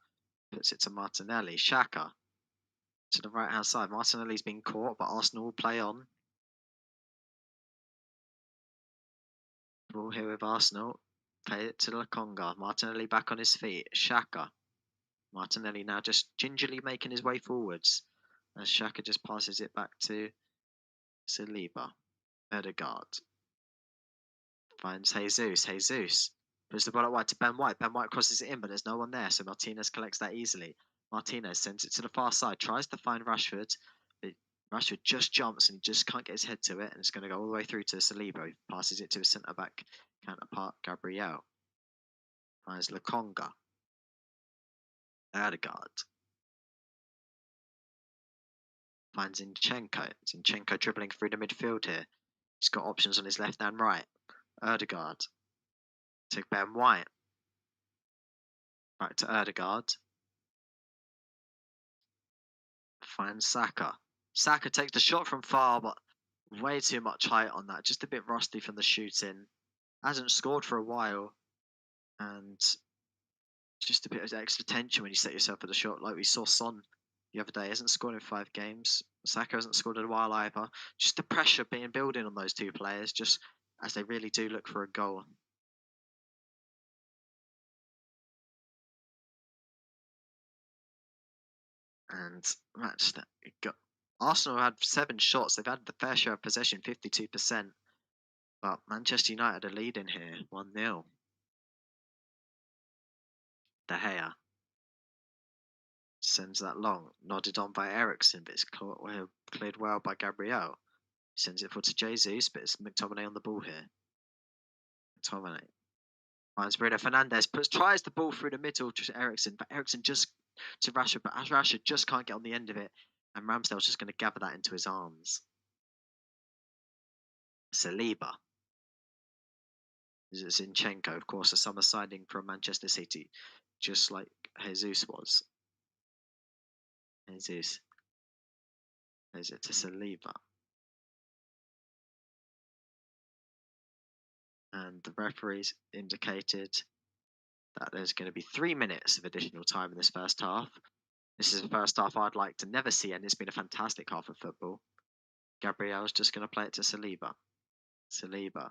puts it to Martinelli. Xhaka to the right hand side. Martinelli's been caught, but Arsenal will play on. Ball here with Arsenal. Play it to Lokonga. Martinelli back on his feet. Xhaka. Martinelli now just gingerly making his way forwards as Xhaka just passes it back to Saliba. Odegaard finds Jesus. Jesus puts the ball out wide to Ben White. Ben White crosses it in, but there's no one there, so Martinez collects that easily. Martinez sends it to the far side, tries to find Rashford, but Rashford just jumps and he just can't get his head to it, and it's going to go all the way through to Saliba. He passes it to his centre-back counterpart, Gabriel. Finds Lokonga. Odegaard. Finds Zinchenko. Zinchenko dribbling through the midfield here. He's got options on his left and right. Odegaard to Ben White. Back to Odegaard. Finds Saka. Saka takes the shot from far, but way too much height on that. Just a bit rusty from the shooting. Hasn't scored for a while. And just a bit of extra tension when you set yourself at the shot, like we saw Son the other day. Hasn't scored in 5 games. Saka hasn't scored in a while either. Just the pressure being building on those two players, just as they really do look for a goal. And match that got Arsenal had 7 shots. They've had the fair share of possession, 52%. But Manchester United are leading here, 1-0. De Gea sends that long, nodded on by Eriksen, but it's cleared well by Gabriel. He sends it for to Jesus, but it's McTominay on the ball here. McTominay finds Bruno Fernandes, tries the ball through the middle to Eriksen, but Eriksen just to Rashford, but Rashford just can't get on the end of it, and Ramsdale's just going to gather that into his arms. Saliba. Zinchenko, of course, a summer signing from Manchester City, just like Jesus was. Jesus. There's it to Saliba. And the referees indicated that there's going to be 3 minutes of additional time in this first half. This is a first half I'd like to never see, and it's been a fantastic half of football. Gabriel's just going to play it to Saliba. Saliba.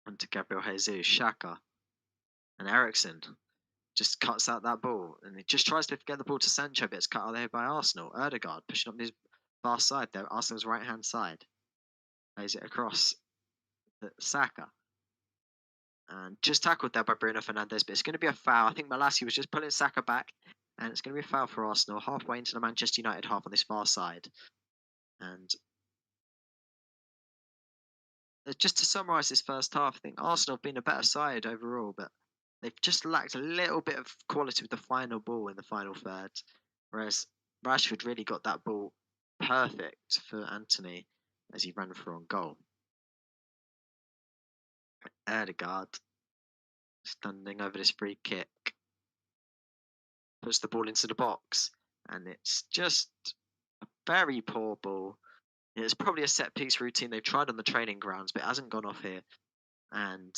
And to Gabriel Jesus. Xhaka. And Eriksen just cuts out that ball. And he just tries to get the ball to Sancho, but it's cut out there by Arsenal. Odegaard pushing up his far side there, Arsenal's right-hand side. Plays it across to Saka. And just tackled there by Bruno Fernandes, but it's going to be a foul. I think Malassi was just pulling Saka back, and it's going to be a foul for Arsenal, halfway into the Manchester United half on this far side. And just to summarise this first half, I think Arsenal have been a better side overall, but they've just lacked a little bit of quality with the final ball in the final third, whereas Rashford really got that ball perfect for Antony as he ran through on goal. Odegaard standing over this free kick, puts the ball into the box, and it's just a very poor ball. It's probably a set piece routine they've tried on the training grounds, but it hasn't gone off here. And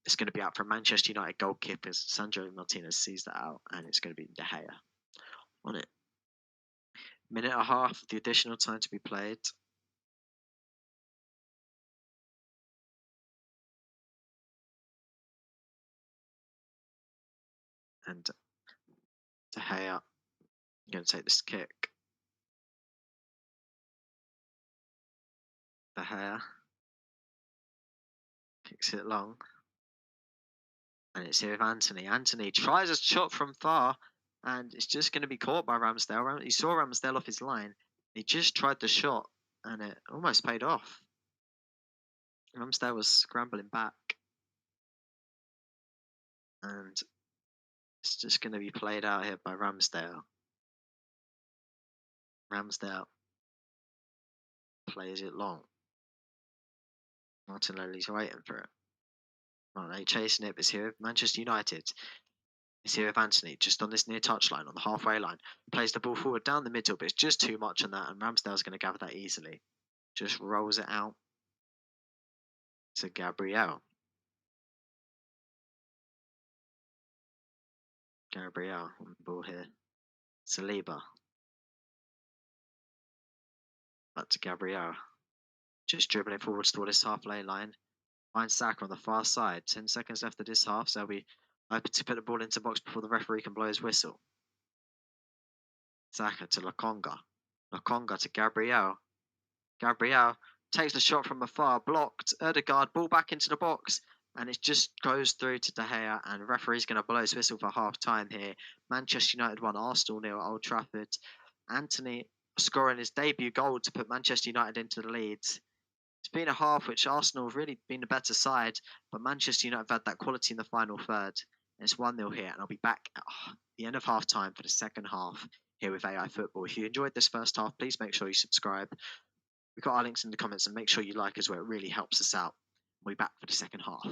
it's going to be out for Manchester United goalkeepers. Sandro Martinez sees that out, and it's going to be De Gea on it. Minute and a half, the additional time to be played. And De Gea. Going to take this kick. De Gea. Kicks it long. And it's here with Antony. Antony tries a shot from far. And it's just going to be caught by Ramsdale. He saw Ramsdale off his line. He just tried the shot. And it almost paid off. Ramsdale was scrambling back. And it's just going to be played out here by Ramsdale. Ramsdale plays it long. Martinelli's waiting for it. Right, chasing it. It's here with Manchester United. It's here with Antony, just on this near touchline, on the halfway line. Plays the ball forward down the middle, but it's just too much on that, and Ramsdale's going to gather that easily. Just rolls it out to Gabriel. Gabriel on the ball here. Saliba. Back to Gabriel. Just dribbling forwards toward this halfway line. Finds Saka on the far side. 10 seconds left of this half, so we hoping to put the ball into the box before the referee can blow his whistle. Saka to Lokonga. Lokonga to Gabriel. Gabriel takes the shot from afar, blocked. Ødegaard, ball back into the box, and it just goes through to De Gea, and the referee's going to blow his whistle for half time here. Manchester United 1, Arsenal 0 at Old Trafford. Antony scoring his debut goal to put Manchester United into the lead. It's been a half which Arsenal have really been the better side, but Manchester United have had that quality in the final third. And it's 1-0 here, and I'll be back at the end of half time for the second half here with AI Football. If you enjoyed this first half, please make sure you subscribe. We've got our links in the comments, and make sure you like as well. It really helps us out. We'll be back for the second half.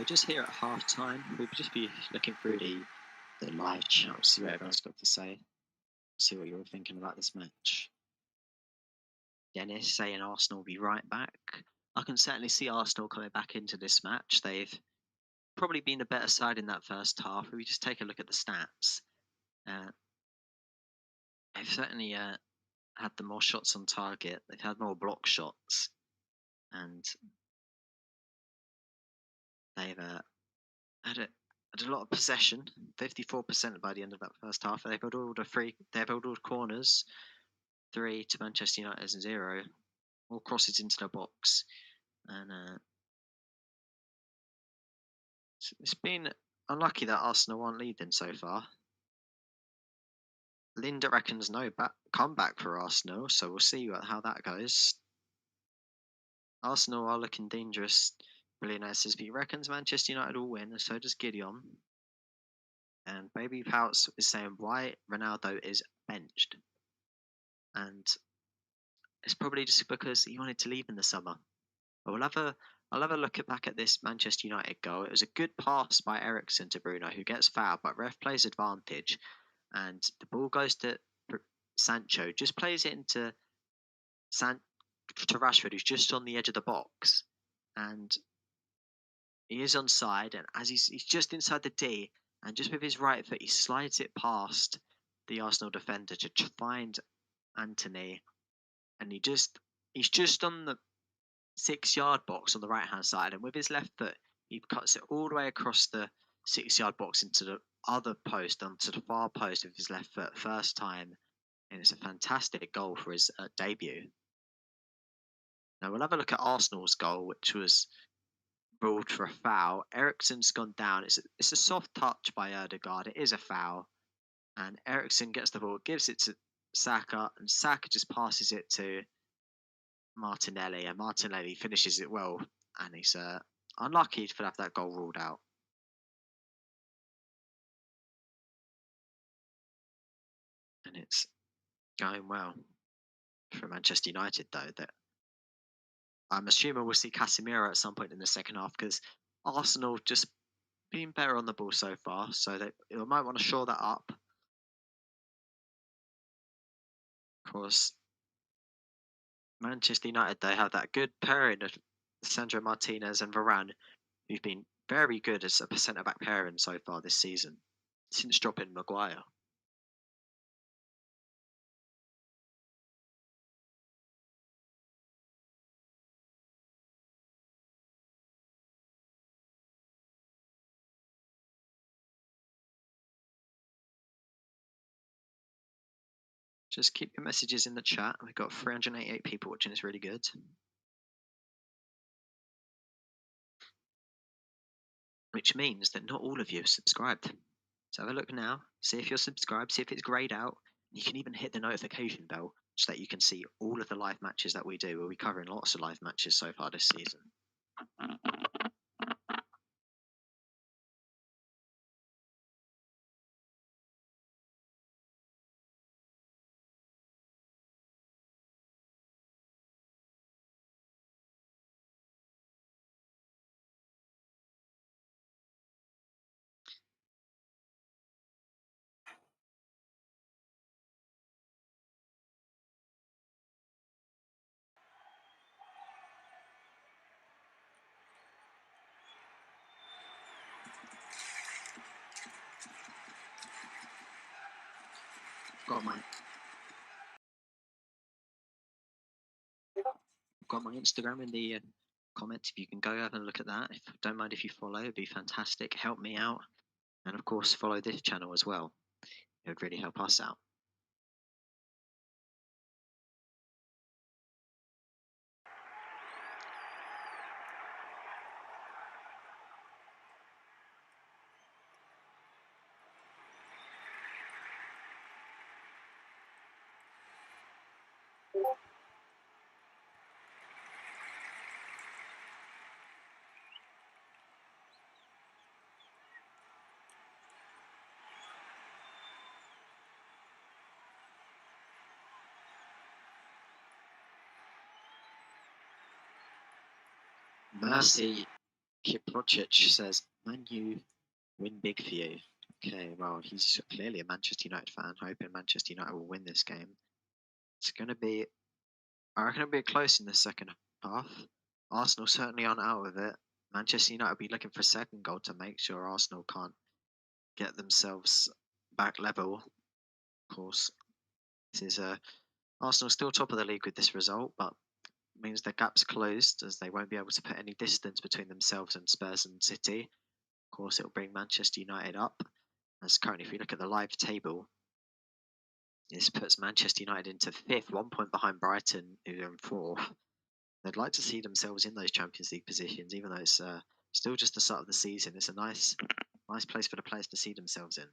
just here at half time, we'll just be looking through the live chat, see what everyone's got to say, see what you're thinking about this match. Dennis saying Arsenal will be right back. I can certainly see Arsenal coming back into this match. They've probably been the better side in that first half. If we just take a look at the stats, they've certainly had the more shots on target. They've had more block shots, and they've had a lot of possession. 54% by the end of that first half. They've held all the corners, 3 to Manchester United and 0. All crosses into the box, and it's been unlucky that Arsenal aren't leading so far. Linda reckons no comeback for Arsenal, so we'll see how that goes. Arsenal are looking dangerous. Billionaire says he reckons Manchester United will win, and so does Gideon. And Baby Pouts is saying why Ronaldo is benched. And it's probably just because he wanted to leave in the summer. But I'll have a look back at this Manchester United goal. It was a good pass by Eriksen to Bruno, who gets fouled, but ref plays advantage. And the ball goes to Sancho, just plays it into to Rashford, who's just on the edge of the box. And he is onside, and as he's just inside the D, and just with his right foot, he slides it past the Arsenal defender to find Antony. And he's just on the 6-yard box on the right hand side, and with his left foot he cuts it all the way across the 6-yard box into the other post, onto the far post with his left foot, first time, and it's a fantastic goal for his debut. Now we'll have a look at Arsenal's goal, which was ruled for a foul. Eriksen's gone down. It's a soft touch by Ødegaard. It is a foul, and Eriksen gets the ball, gives it to Saka, and Saka just passes it to Martinelli, and Martinelli finishes it well, and he's unlucky to have that goal ruled out. And it's going well for Manchester United, though. That I'm assuming we'll see Casemiro at some point in the second half, because Arsenal just been better on the ball so far, so they might want to shore that up. Of course, Manchester United, they have that good pairing of Sandro Martinez and Varane, who've been very good as a centre-back pairing so far this season, since dropping Maguire. Just keep your messages in the chat. We've got 388 people watching. It's really good. Which means that not all of you are subscribed. So have a look now. See if you're subscribed. See if it's grayed out. You can even hit the notification bell so that you can see all of the live matches that we do. We'll be covering lots of live matches so far this season. Got my Instagram in the comments. If you can go have a look at that. Don't mind if you follow, it'd be fantastic. Help me out. And of course, follow this channel as well. It would really help us out. Mercy Kiprocic says, Man U win big for you. Okay, well, he's clearly a Manchester United fan, hoping Manchester United will win this game. It's going to be, I reckon it'll be close in the second half. Arsenal certainly aren't out of it. Manchester United will be looking for a second goal to make sure Arsenal can't get themselves back level. Of course, this is Arsenal still top of the league with this result, but means the gap's closed as they won't be able to put any distance between themselves and Spurs and City. Of course, it'll bring Manchester United up. As currently, if we look at the live table, this puts Manchester United into 5th, 1 point behind Brighton, who are in 4th. They'd like to see themselves in those Champions League positions, even though it's still just the start of the season. It's a nice place for the players to see themselves in.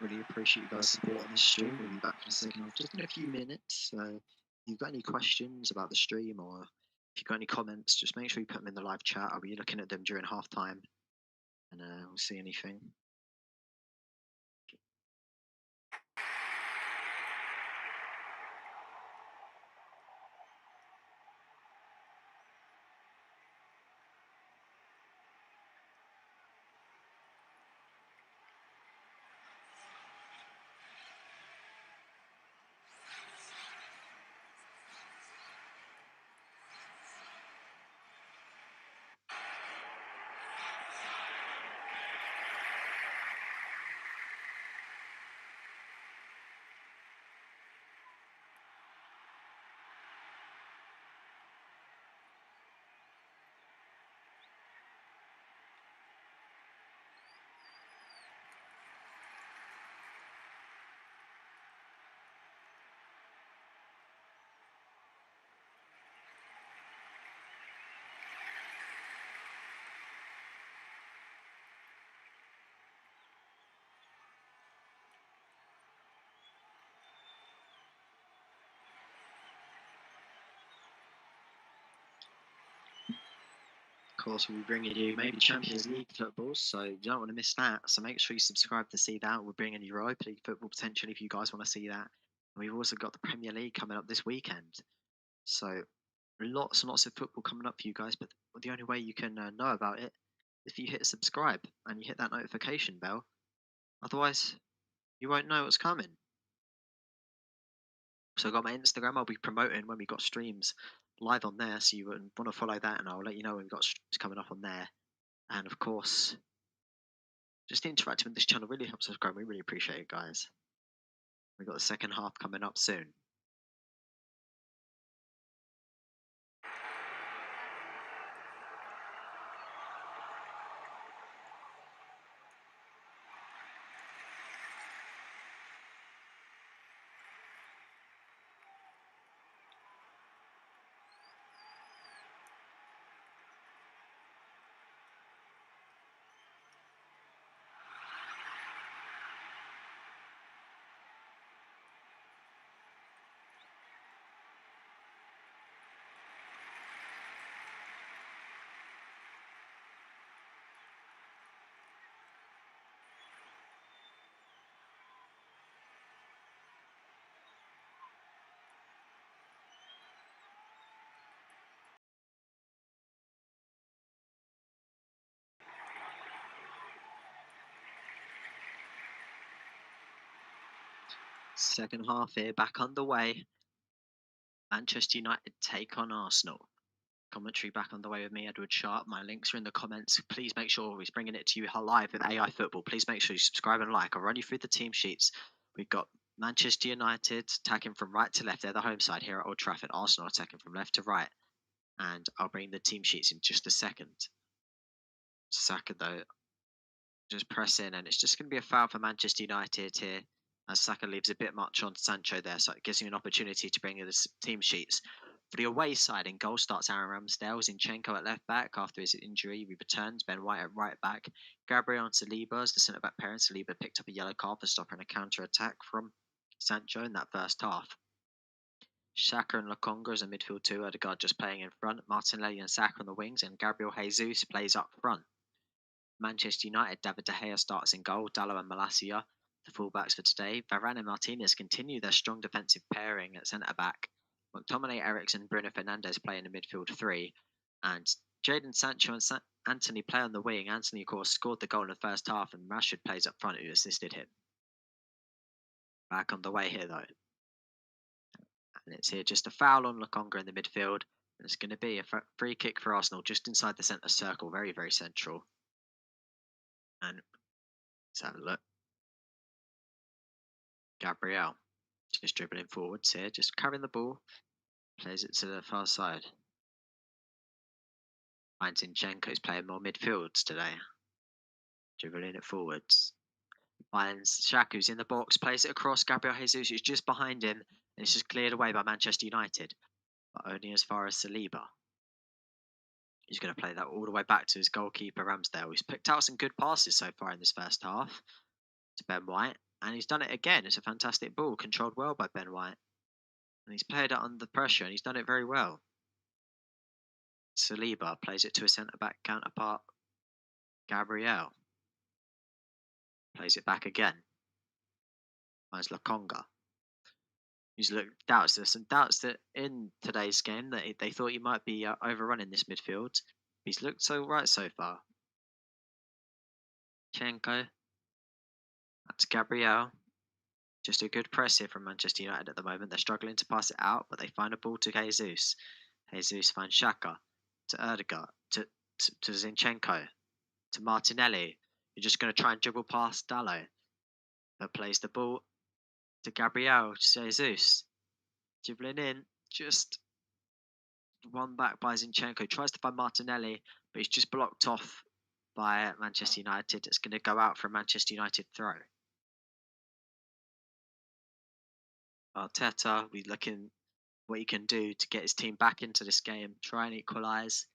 Really appreciate you guys' support on this stream. We'll be back for the second half just in a few minutes. So if you've got any questions about the stream or if you've got any comments, just make sure you put them in the live chat. I'll be looking at them during half time and we'll see anything. Of course, we'll be bringing you maybe Champions League football, so you don't want to miss that. So make sure you subscribe to see that. We're bringing you Europa League football potentially if you guys want to see that. And we've also got the Premier League coming up this weekend. So lots and lots of football coming up for you guys, but the only way you can know about it is if you hit subscribe and you hit that notification bell. Otherwise, you won't know what's coming. So I've got my Instagram. I'll be promoting when we got streams live on there. So you want to follow that, and I'll let you know when we've got streams coming up on there. And of course, just interacting with this channel really helps us grow. We really appreciate it, guys. We've got the second half coming up soon. Second half here, back underway. Manchester United take on Arsenal. Commentary back on the way with me, Edward Sharp. My links are in the comments. Please make sure he's bringing it to you live with AI Football. Please make sure you subscribe and like. I'll run you through the team sheets. We've got Manchester United attacking from right to left. They're the home side here at Old Trafford. Arsenal attacking from left to right. And I'll bring the team sheets in just a second. Saka, though, just press in. And it's just going to be a foul for Manchester United here, as Saka leaves a bit much on Sancho there. So it gives you an opportunity to bring in the team sheets. For the away side, in goal starts Aaron Ramsdale. Zinchenko at left back after his injury. He returns. Ben White at right back. Gabriel and Saliba as the centre back pair. Saliba picked up a yellow card for stopping a counter attack from Sancho in that first half. Xhaka and Lokonga as a midfield two. Odegaard just playing in front. Martinelli and Saka on the wings. And Gabriel Jesus plays up front. Manchester United, David De Gea starts in goal. Dalot and Malacia, the fullbacks for today. Varane and Martinez continue their strong defensive pairing at centre back. McTominay, Eriksen, Bruno Fernandes play in the midfield three. And Jadon Sancho and Antony play on the wing. Antony, of course, scored the goal in the first half, and Rashford plays up front, who assisted him. Back on the way here, though. And it's here just a foul on Lokonga in the midfield. And it's going to be a free kick for Arsenal just inside the centre circle. Very, very central. And let's have a look. Gabriel just dribbling forwards here, just carrying the ball, plays it to the far side. Finds Zinchenko's playing more midfields today, dribbling it forwards. Finds Xhaka, who's in the box, plays it across. Gabriel Jesus, who's just behind him, and it's just cleared away by Manchester United, but only as far as Saliba. He's going to play that all the way back to his goalkeeper Ramsdale. He's picked out some good passes so far in this first half to Ben White, and he's done it again. It's a fantastic ball, controlled well by Ben White. And he's played it under pressure, and he's done it very well. Saliba plays it to a centre-back counterpart. Gabriel plays it back again. Finds Lokonga. There's some doubts that in today's game that they thought he might be overrunning this midfield. He's looked so right so far. Chenko. That's Gabriel. Just a good press here from Manchester United at the moment. They're struggling to pass it out, but they find a ball to Jesus. Jesus finds Xhaka to Odegaard, to Zinchenko, to Martinelli. You're just going to try and dribble past Dalot, but plays the ball to Gabriel Jesus. Dribbling in, just one back by Zinchenko. Tries to find Martinelli, but he's just blocked off by Manchester United. It's going to go out for a Manchester United throw. Arteta, we're looking what he can do to get his team back into this game, try and equalise.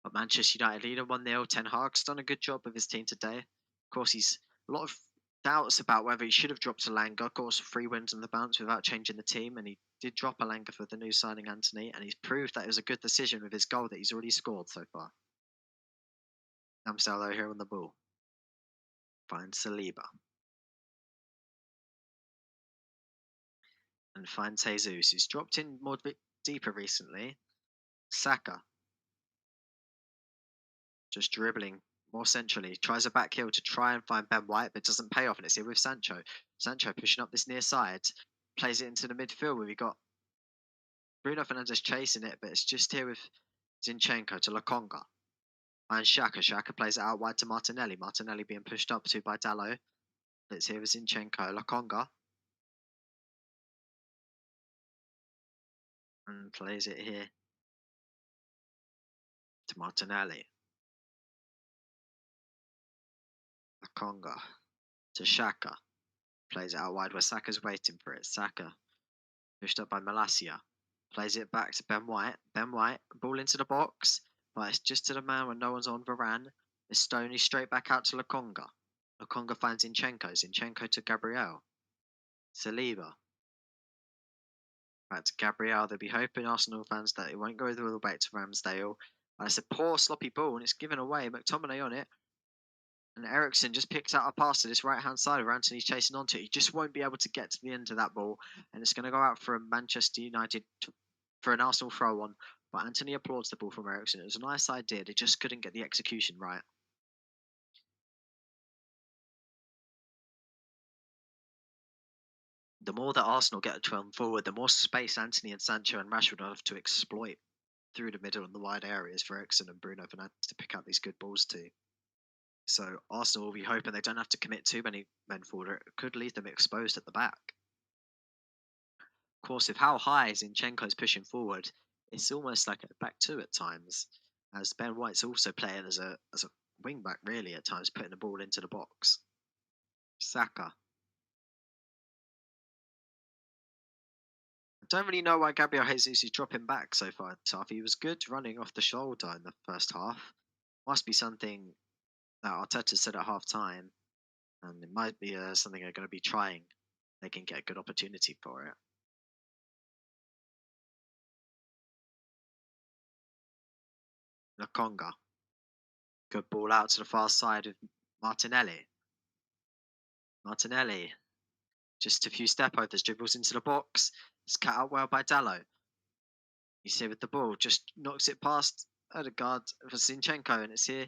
But Manchester United lead 1-0. Ten Hag's done a good job with his team today. Of course, he's a lot of doubts about whether he should have dropped Elanga. Of course, 3 wins on the bounce without changing the team, and he did drop Elanga for the new signing Antony, and he's proved that it was a good decision with his goal that he's already scored so far. Ramsdale here on the ball. Finds Saliba. And finds Jesus, who's dropped in more deeper recently. Saka. Just dribbling more centrally. Tries a back heel to try and find Ben White, but doesn't pay off. And it's here with Sancho. Sancho pushing up this near side. Plays it into the midfield where we got Bruno Fernandes chasing it, but it's just here with Zinchenko to Lokonga. And Xhaka. Xhaka plays it out wide to Martinelli. Martinelli being pushed up to by Dalot. But it's here with Zinchenko. Lokonga. And plays it here to Martinelli. Lokonga to Xhaka. Plays it out wide where Saka's waiting for it. Saka pushed up by Malacia. Plays it back to Ben White. Ben White, ball into the box. But it's just to the man when no one's on. Varane. It's Stoney straight back out to Lokonga. Lokonga finds Zinchenko. Zinchenko to Gabriel. Saliba. Back to Gabriel. They'll be hoping, Arsenal fans, that it won't go all the way to Ramsdale. And it's a poor sloppy ball and it's given away. McTominay on it. And Eriksen just picks out a pass to this right-hand side where Antony's chasing onto it. He just won't be able to get to the end of that ball. And it's going to go out for a Manchester United, for an Arsenal throw-on. But Antony applauds the ball from Eriksen. It was a nice idea. They just couldn't get the execution right. the more that Arsenal get to run forward, the more space Anthony and Sancho and Rashford will have to exploit through the middle and the wide areas for Eriksen and Bruno Fernandes to pick out these good balls to. So Arsenal will be hoping they don't have to commit too many men forward, or it could leave them exposed at the back. Of course, with how high Zinchenko's pushing forward, it's almost like a back two at times, as Ben White's also playing as a wing back really at times, putting the ball into the box. Saka. I don't really know why Gabriel Jesus is dropping back so far. He was good running off the shoulder in the first half. Must be something that Arteta said at half time, and it might be something they're going to be trying. They can get a good opportunity for it. Lokonga. Good ball out to the far side of Martinelli. Martinelli. Just a few step overs, dribbles into the box. It's cut out well by Dalot. You see with the ball, just knocks it past Odegaard for Zinchenko, and it's here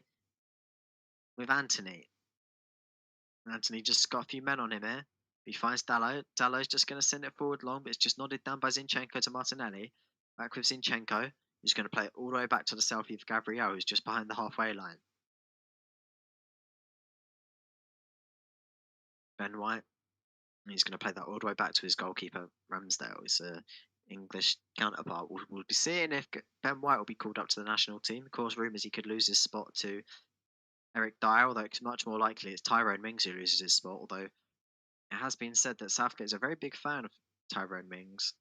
with Anthony. Anthony just got a few men on him here. He finds Dalot. Dalot's just going to send it forward long, but it's just nodded down by Zinchenko to Martinelli. Back with Zinchenko, who's going to play it all the way back to the selfie of Gabriel, who's just behind the halfway line. Ben White. He's going to play that all the way back to his goalkeeper, Ramsdale, his English counterpart. We'll be seeing if Ben White will be called up to the national team. Of course, rumours he could lose his spot to Eric Dyer, although it's much more likely it's Tyrone Mings who loses his spot, although it has been said that Southgate is a very big fan of Tyrone Mings.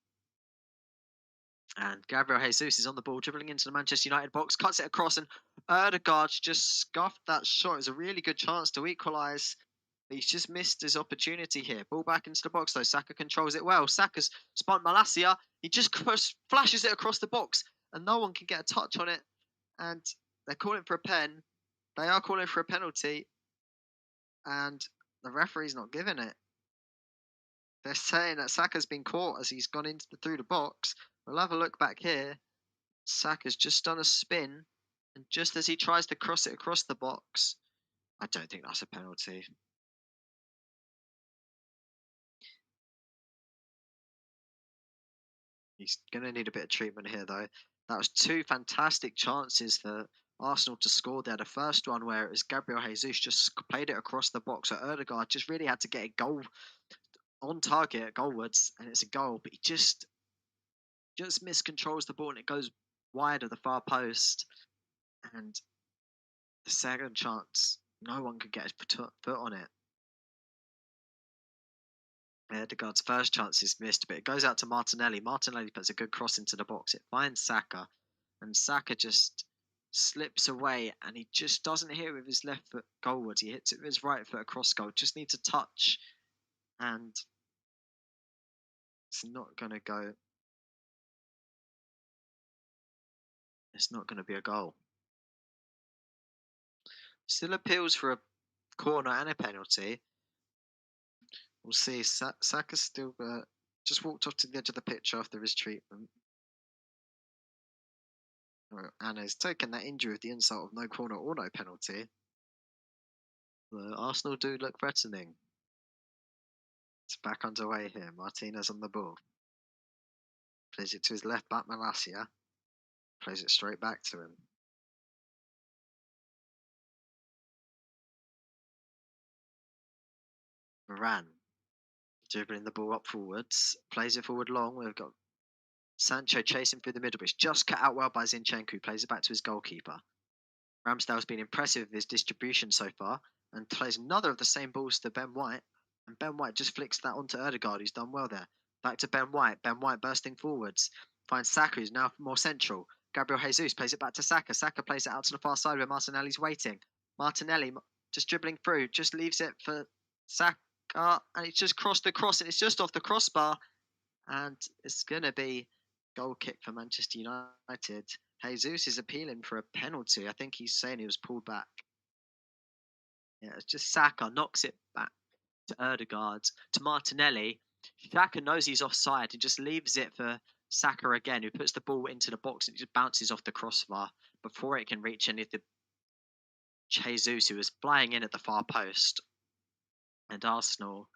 And Gabriel Jesus is on the ball, dribbling into the Manchester United box, cuts it across, and Odegaard just scuffed that shot. It was a really good chance to equalise. He's just missed his opportunity here. Ball back into the box, though. Saka controls it well. Saka's spun Malacia. He just flashes it across the box, and no one can get a touch on it. And they're calling for a pen. They are calling for a penalty, and the referee's not giving it. They're saying that Saka's been caught as he's gone through the box. We'll have a look back here. Saka's just done a spin, and just as he tries to cross it across the box, I don't think that's a penalty. He's going to need a bit of treatment here, though. That was two fantastic chances for Arsenal to score there. The first one where it was Gabriel Jesus just played it across the box. So Odegaard just really had to get a goal on target, goalwards, and it's a goal. But he just miscontrols the ball and it goes wide of the far post. And the second chance, no one could get his foot on it. Odegaard's first chance is missed, but it goes out to Martinelli. Martinelli puts a good cross into the box. It finds Saka, and Saka just slips away, and he just doesn't hit it with his left foot goalwards. He hits it with his right foot across goal. Just needs a touch, and it's not going to go. It's not going to be a goal. Still appeals for a corner and a penalty. We'll see. Saka's still just walked off to the edge of the pitch after his treatment. And has taken that injury with the insult of no corner or no penalty. Arsenal do look threatening. It's back underway here. Martinez on the ball. Plays it to his left back, Malacia. Plays it straight back to him. Varane. Dribbling the ball up forwards. Plays it forward long. We've got Sancho chasing through the middle, but it's just cut out well by Zinchenko, who plays it back to his goalkeeper. Ramsdale's been impressive with his distribution so far, and plays another of the same balls to Ben White, and Ben White just flicks that onto Odegaard, who's done well there. Back to Ben White. Ben White bursting forwards. Finds Saka, who's now more central. Gabriel Jesus plays it back to Saka. Saka plays it out to the far side where Martinelli's waiting. Martinelli just dribbling through, just leaves it for Saka, and it's just crossed across, and it's just off the crossbar, and it's going to be goal kick for Manchester United. Jesus is appealing for a penalty. I think he's saying he was pulled back. Yeah, it's just Saka knocks it back to Odegaard, to Martinelli. Saka knows he's offside and just leaves it for Saka again, who puts the ball into the box and it just bounces off the crossbar before it can reach any of the Jesus, who was flying in at the far post. And Arsenal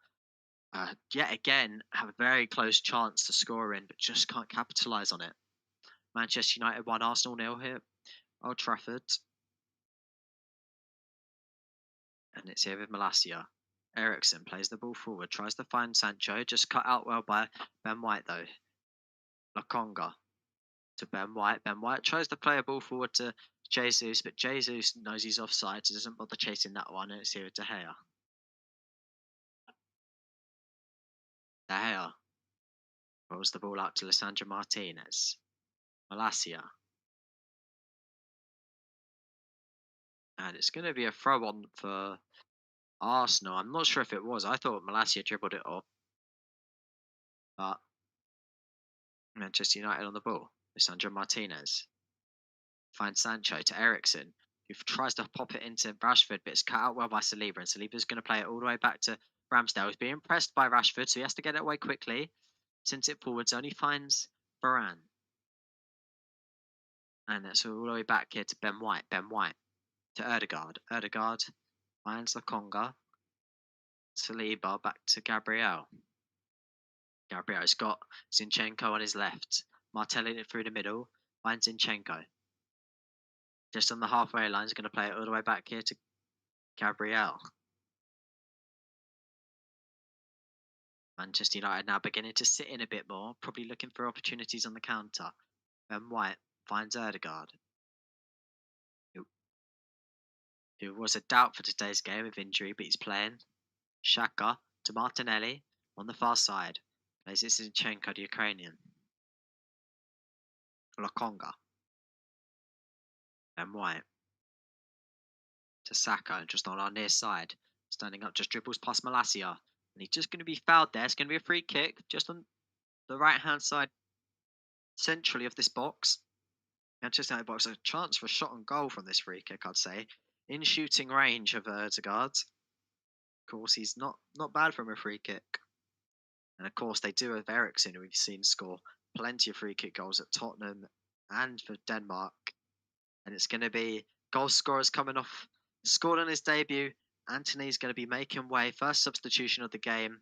yet again have a very close chance to score in, but just can't capitalise on it. Manchester United 1, Arsenal 0 here, Old Trafford. And it's here with Malacia. Eriksen plays the ball forward, tries to find Sancho, just cut out well by Ben White though. Lokonga to Ben White. Ben White tries to play a ball forward to Jesus, but Jesus knows he's offside, so doesn't bother chasing that one, and it's here with De Gea. De Gea rolls the ball out to Lisandro Martinez. Malacia. And it's going to be a throw on for Arsenal. I'm not sure if it was. I thought Malacia dribbled it off. But Manchester United on the ball. Lisandro Martinez finds Sancho to Eriksen, who tries to pop it into Rashford, but it's cut out well by Saliba. And Saliba's going to play it all the way back to Ramsdale. He's being pressed by Rashford, so he has to get it away quickly. Sends it forwards, only finds Varane. And that's all the way back here to Ben White. Ben White to Ødegaard. Ødegaard finds Lokonga. Saliba back to Gabriel. Gabriel's got Zinchenko on his left. Martelli it through the middle. Finds Zinchenko. Just on the halfway line, he's going to play it all the way back here to Gabriel. Manchester United now beginning to sit in a bit more, probably looking for opportunities on the counter. Ben White finds Ødegaard, who was a doubt for today's game with injury, but he's playing. Xhaka to Martinelli on the far side. Plays it to Zinchenko, the Ukrainian. Lokonga. Ben White to Saka, just on our near side. Standing up, just dribbles past Malacia. And he's just going to be fouled there. It's going to be a free kick just on the right-hand side, centrally of this box. Manchester United box, a chance for a shot on goal from this free kick, I'd say. In shooting range of Ødegaard. Of course, he's not bad from a free kick. And of course, they do have Eriksen, who we've seen score plenty of free kick goals at Tottenham and for Denmark. And it's going to be goal scorers coming off. Scored on his debut. Antony's going to be making way. First substitution of the game.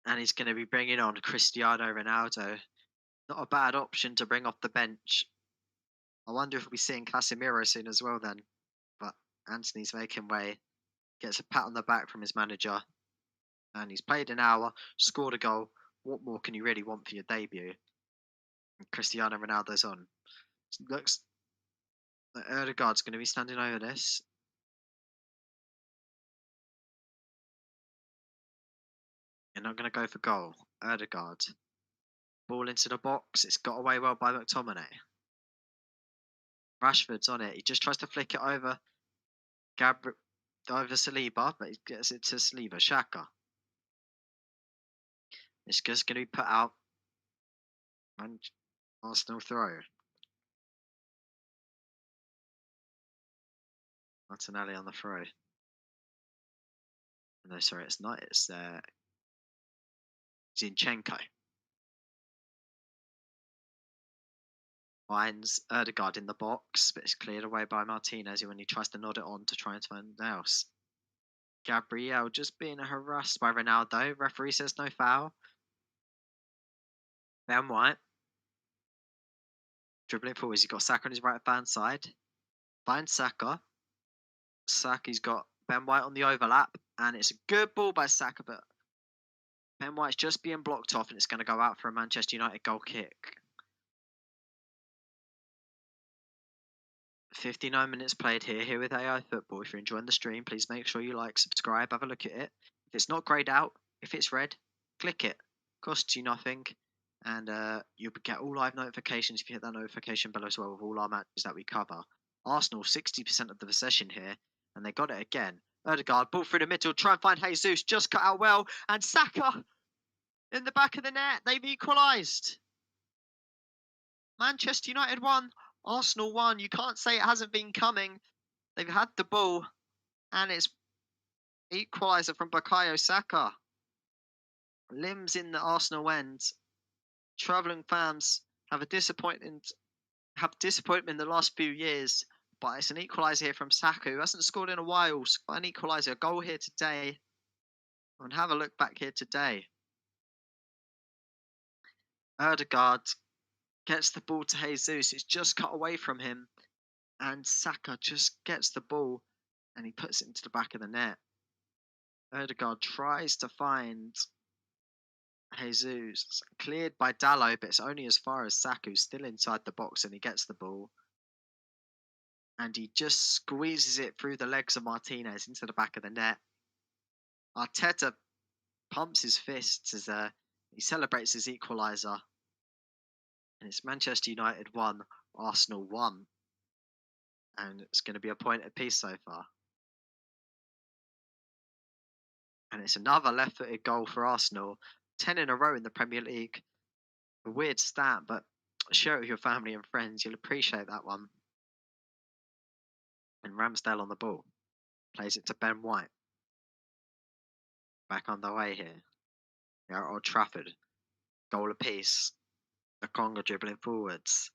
And he's going to be bringing on Cristiano Ronaldo. Not a bad option to bring off the bench. I wonder if we'll be seeing Casemiro soon as well then. But Antony's making way. Gets a pat on the back from his manager. And he's played an hour, scored a goal. What more can you really want for your debut? And Cristiano Ronaldo's on. Looks like Ødegaard's going to be standing over this. You're not going to go for goal. Ødegaard. Ball into the box. It's got away well by McTominay. Rashford's on it. He just tries to flick it over over Saliba, but he gets it to Saliba. Xhaka. It's just going to be put out. And Arsenal throw. Martinelli on the throw. No, sorry, it's not. It's Zinchenko. Finds Ødegaard in the box, but it's cleared away by Martinez when he tries to nod it on to try and find else. Gabriel just being harassed by Ronaldo. Referee says no foul. Ben White. Dribbling forwards. He's got Saka on his right-hand side. Finds Saka. Saka's got Ben White on the overlap. And it's a good ball by Saka, but Ben White's just being blocked off and it's going to go out for a Manchester United goal kick. 59 minutes played here with AI Football. If you're enjoying the stream, please make sure you like, subscribe, have a look at it. If it's not greyed out, if it's red, click it. Costs you nothing. And you'll get all live notifications if you hit that notification bell as well with all our matches that we cover. Arsenal, 60% of the possession here. And they got it again. Ødegaard, ball through the middle, try and find Jesus, just cut out well. And Saka in the back of the net. They've equalised. Manchester United won. Arsenal won. You can't say it hasn't been coming. They've had the ball. And it's equaliser from Bukayo Saka. Limbs in the Arsenal end. Travelling fans have disappointment in the last few years. But it's an equaliser here from Saka, who hasn't scored in a while. Got an equaliser, a goal here today. And have a look back here today. Erdegaard gets the ball to Jesus. It's just cut away from him. And Saka just gets the ball and he puts it into the back of the net. Erdegaard tries to find Jesus. Cleared by Dalot, but it's only as far as Saka, who's still inside the box, and he gets the ball. And he just squeezes it through the legs of Martinez into the back of the net. Arteta pumps his fists as he celebrates his equaliser. And it's Manchester United 1, Arsenal 1. And it's going to be a point apiece so far. And it's another left-footed goal for Arsenal. 10 in a row in the Premier League. A weird stat, but share it with your family and friends. You'll appreciate that one. And Ramsdale on the ball. Plays it to Ben White. Back on the way here. They're at Old Trafford. Goal apiece. Lokonga dribbling forwards.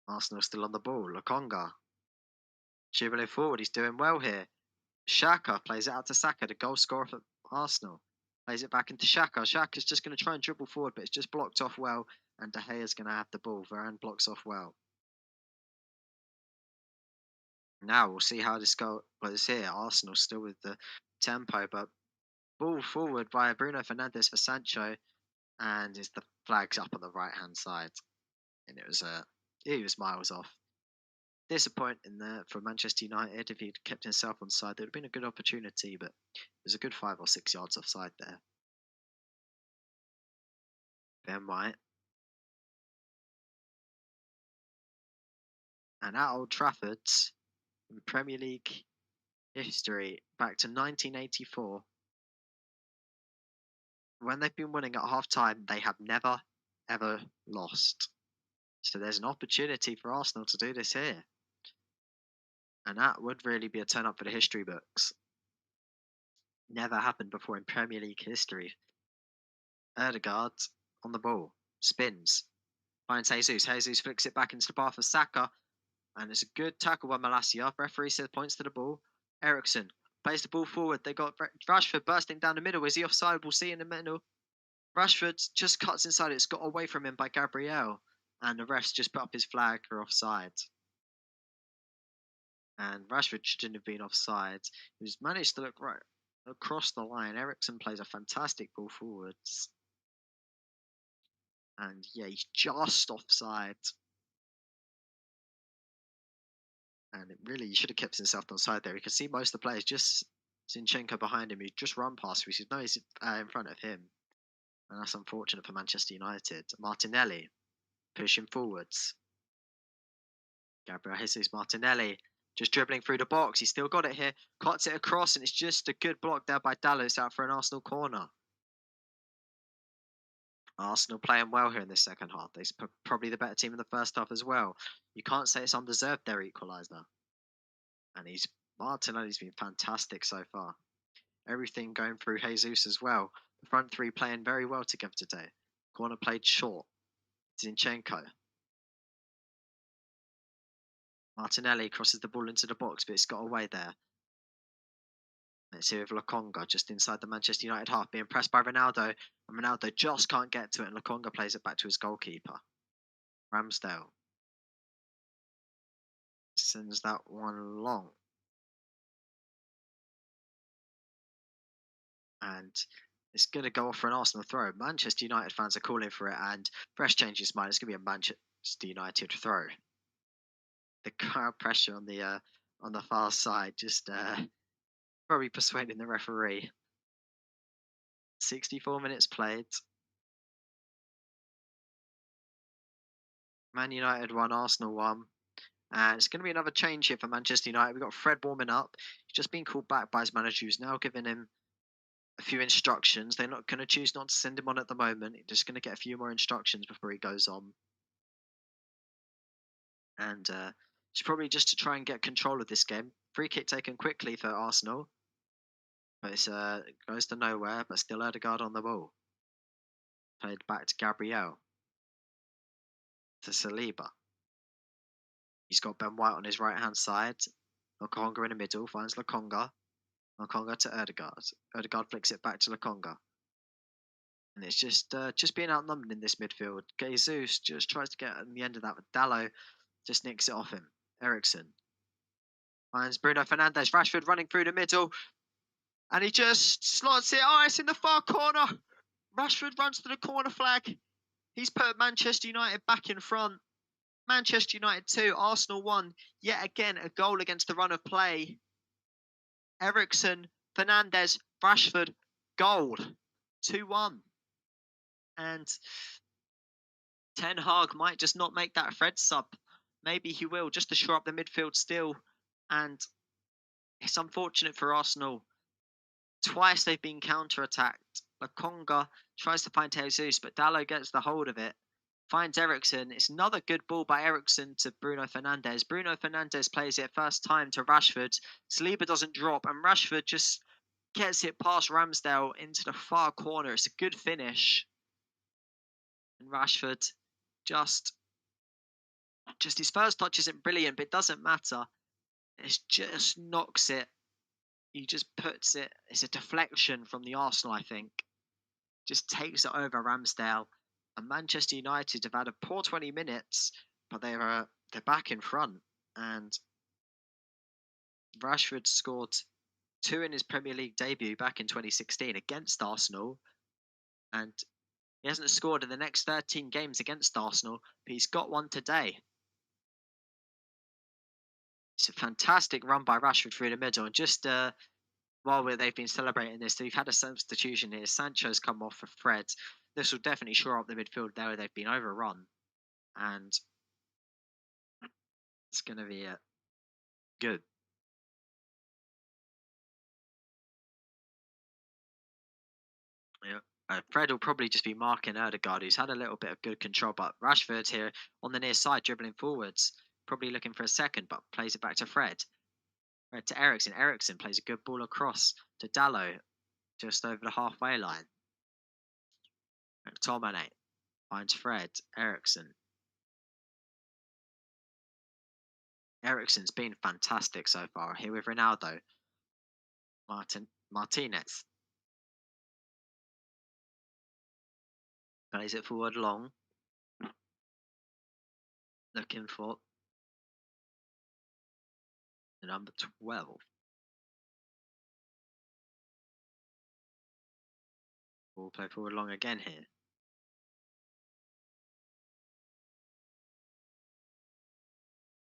Arsenal still on the ball. Lokonga dribbling forward. He's doing well here. Xhaka plays it out to Saka, the goal scorer for Arsenal. Plays it back into Xhaka. Xhaka's just going to try and dribble forward, but it's just blocked off well. And De Gea's going to have the ball. Varane blocks off well. Now we'll see how this goal goes here. Arsenal still with the tempo, but ball forward via Bruno Fernandes for Sancho, and the flag's up on the right hand side, and it was miles off. Disappointing there for Manchester United. If he'd kept himself on side, there would have been a good opportunity, but there's a good 5 or 6 yards offside there. Ben White. And at Old Trafford, in Premier League history, back to 1984, when they've been winning at half time, they have never, ever lost. So there's an opportunity for Arsenal to do this here. And that would really be a turn up for the history books. Never happened before in Premier League history. Erdegaard on the ball. Spins. Finds Jesus. Jesus flicks it back into the path of Saka. And it's a good tackle by Malacia. Referee says points to the ball. Eriksen plays the ball forward. They got Rashford bursting down the middle. Is he offside? We'll see in the middle. Rashford just cuts inside. It's got away from him by Gabriel. And the refs just put up his flag for offside. And Rashford shouldn't have been offside. He's managed to look right across the line. Eriksen plays a fantastic ball forwards. And yeah, he's just offside. And he should have kept himself on side there. You could see most of the players, just Zinchenko behind him, who just run past him. No, he's in front of him. And that's unfortunate for Manchester United. Martinelli pushing forwards. Gabriel Jesus Martinelli just dribbling through the box. He's still got it here. Cuts it across, and it's just a good block there by Dalot out for an Arsenal corner. Arsenal playing well here in this second half. They're probably the better team in the first half as well. You can't say it's undeserved, their equaliser. And Martinelli's been fantastic so far. Everything going through Jesus as well. The front three playing very well together today. Corner played short. Zinchenko. Martinelli crosses the ball into the box, but it's got away there. Let's see with Lokonga just inside the Manchester United half, being pressed by Ronaldo. And Ronaldo just can't get to it, and Lokonga plays it back to his goalkeeper. Ramsdale sends that one long. And it's going to go off for an Arsenal throw. Manchester United fans are calling for it, and Fresh changed his mind. It's going to be a Manchester United throw. The crowd pressure on the far side just probably persuading the referee. 64 minutes played. Man United 1, Arsenal 1. And it's going to be another change here for Manchester United. We've got Fred warming up. He's just been called back by his manager, who's now giving him a few instructions. They're not going to choose not to send him on at the moment. He's just going to get a few more instructions before he goes on. And it's probably just to try and get control of this game. Free kick taken quickly for Arsenal. But it goes to nowhere, but still Erdegaard on the ball. Played back to Gabriel. To Saliba. He's got Ben White on his right-hand side. Lokonga in the middle, finds Lokonga. Lokonga to Erdegaard. Erdegaard flicks it back to Lokonga. And it's just being outnumbered in this midfield. Jesus just tries to get on the end of that, but Dalot just nicks it off him. Eriksen finds Bruno Fernandes. Rashford running through the middle. And he just slots it. Oh, it's in the far corner. Rashford runs to the corner flag. He's put Manchester United back in front. Manchester United 2, Arsenal 1. Yet again, a goal against the run of play. Eriksen, Fernandes, Rashford, goal. 2-1. And Ten Hag might just not make that Fred sub. Maybe he will, just to shore up the midfield still. And it's unfortunate for Arsenal. Twice they've been counter-attacked. Lokonga tries to find Jesus, but Dalot gets the hold of it. Finds Eriksen. It's another good ball by Eriksen to Bruno Fernandes. Bruno Fernandes plays it first time to Rashford. Saliba doesn't drop, and Rashford just gets it past Ramsdale into the far corner. It's a good finish. And Rashford just his first touch isn't brilliant, but it doesn't matter. It just knocks it. He just puts it. It's a deflection from the Arsenal, I think. Just takes it over Ramsdale. And Manchester United have had a poor 20 minutes, but they're back in front. And Rashford scored 2 in his Premier League debut back in 2016 against Arsenal. And he hasn't scored in the next 13 games against Arsenal, but he's got one today. It's a fantastic run by Rashford through the middle. And just while they've been celebrating this, they've had a substitution here. Sancho's come off for Fred. This will definitely shore up the midfield there where they've been overrun. And it's going to be good. Yeah. Fred will probably just be marking Erdegaard, who's had a little bit of good control. But Rashford here on the near side, dribbling forwards. Probably looking for a second, but plays it back to Fred. Fred to Eriksen. Eriksen plays a good ball across to Dalot, just over the halfway line. McTominay finds Fred. Eriksen. Eriksen's been fantastic so far. Here with Ronaldo. Martinez. Plays it forward long. Looking for the number 12. We'll play forward long again here.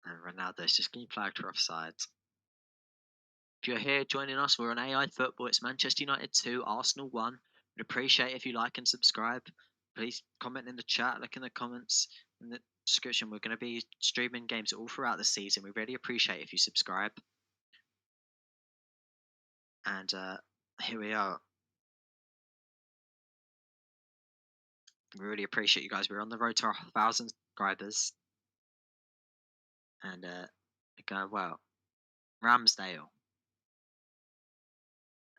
And Ronaldo's just getting flagged for offside. If you're here joining us, we're on AI Football. It's Manchester United 2, Arsenal 1. We'd appreciate if you like and subscribe. Please comment in the chat, look in the comments, in the description. We're going to be streaming games all throughout the season. We really appreciate if you subscribe. And here we are. We really appreciate you guys. We're on the road to 1,000 subscribers. And going well. Ramsdale.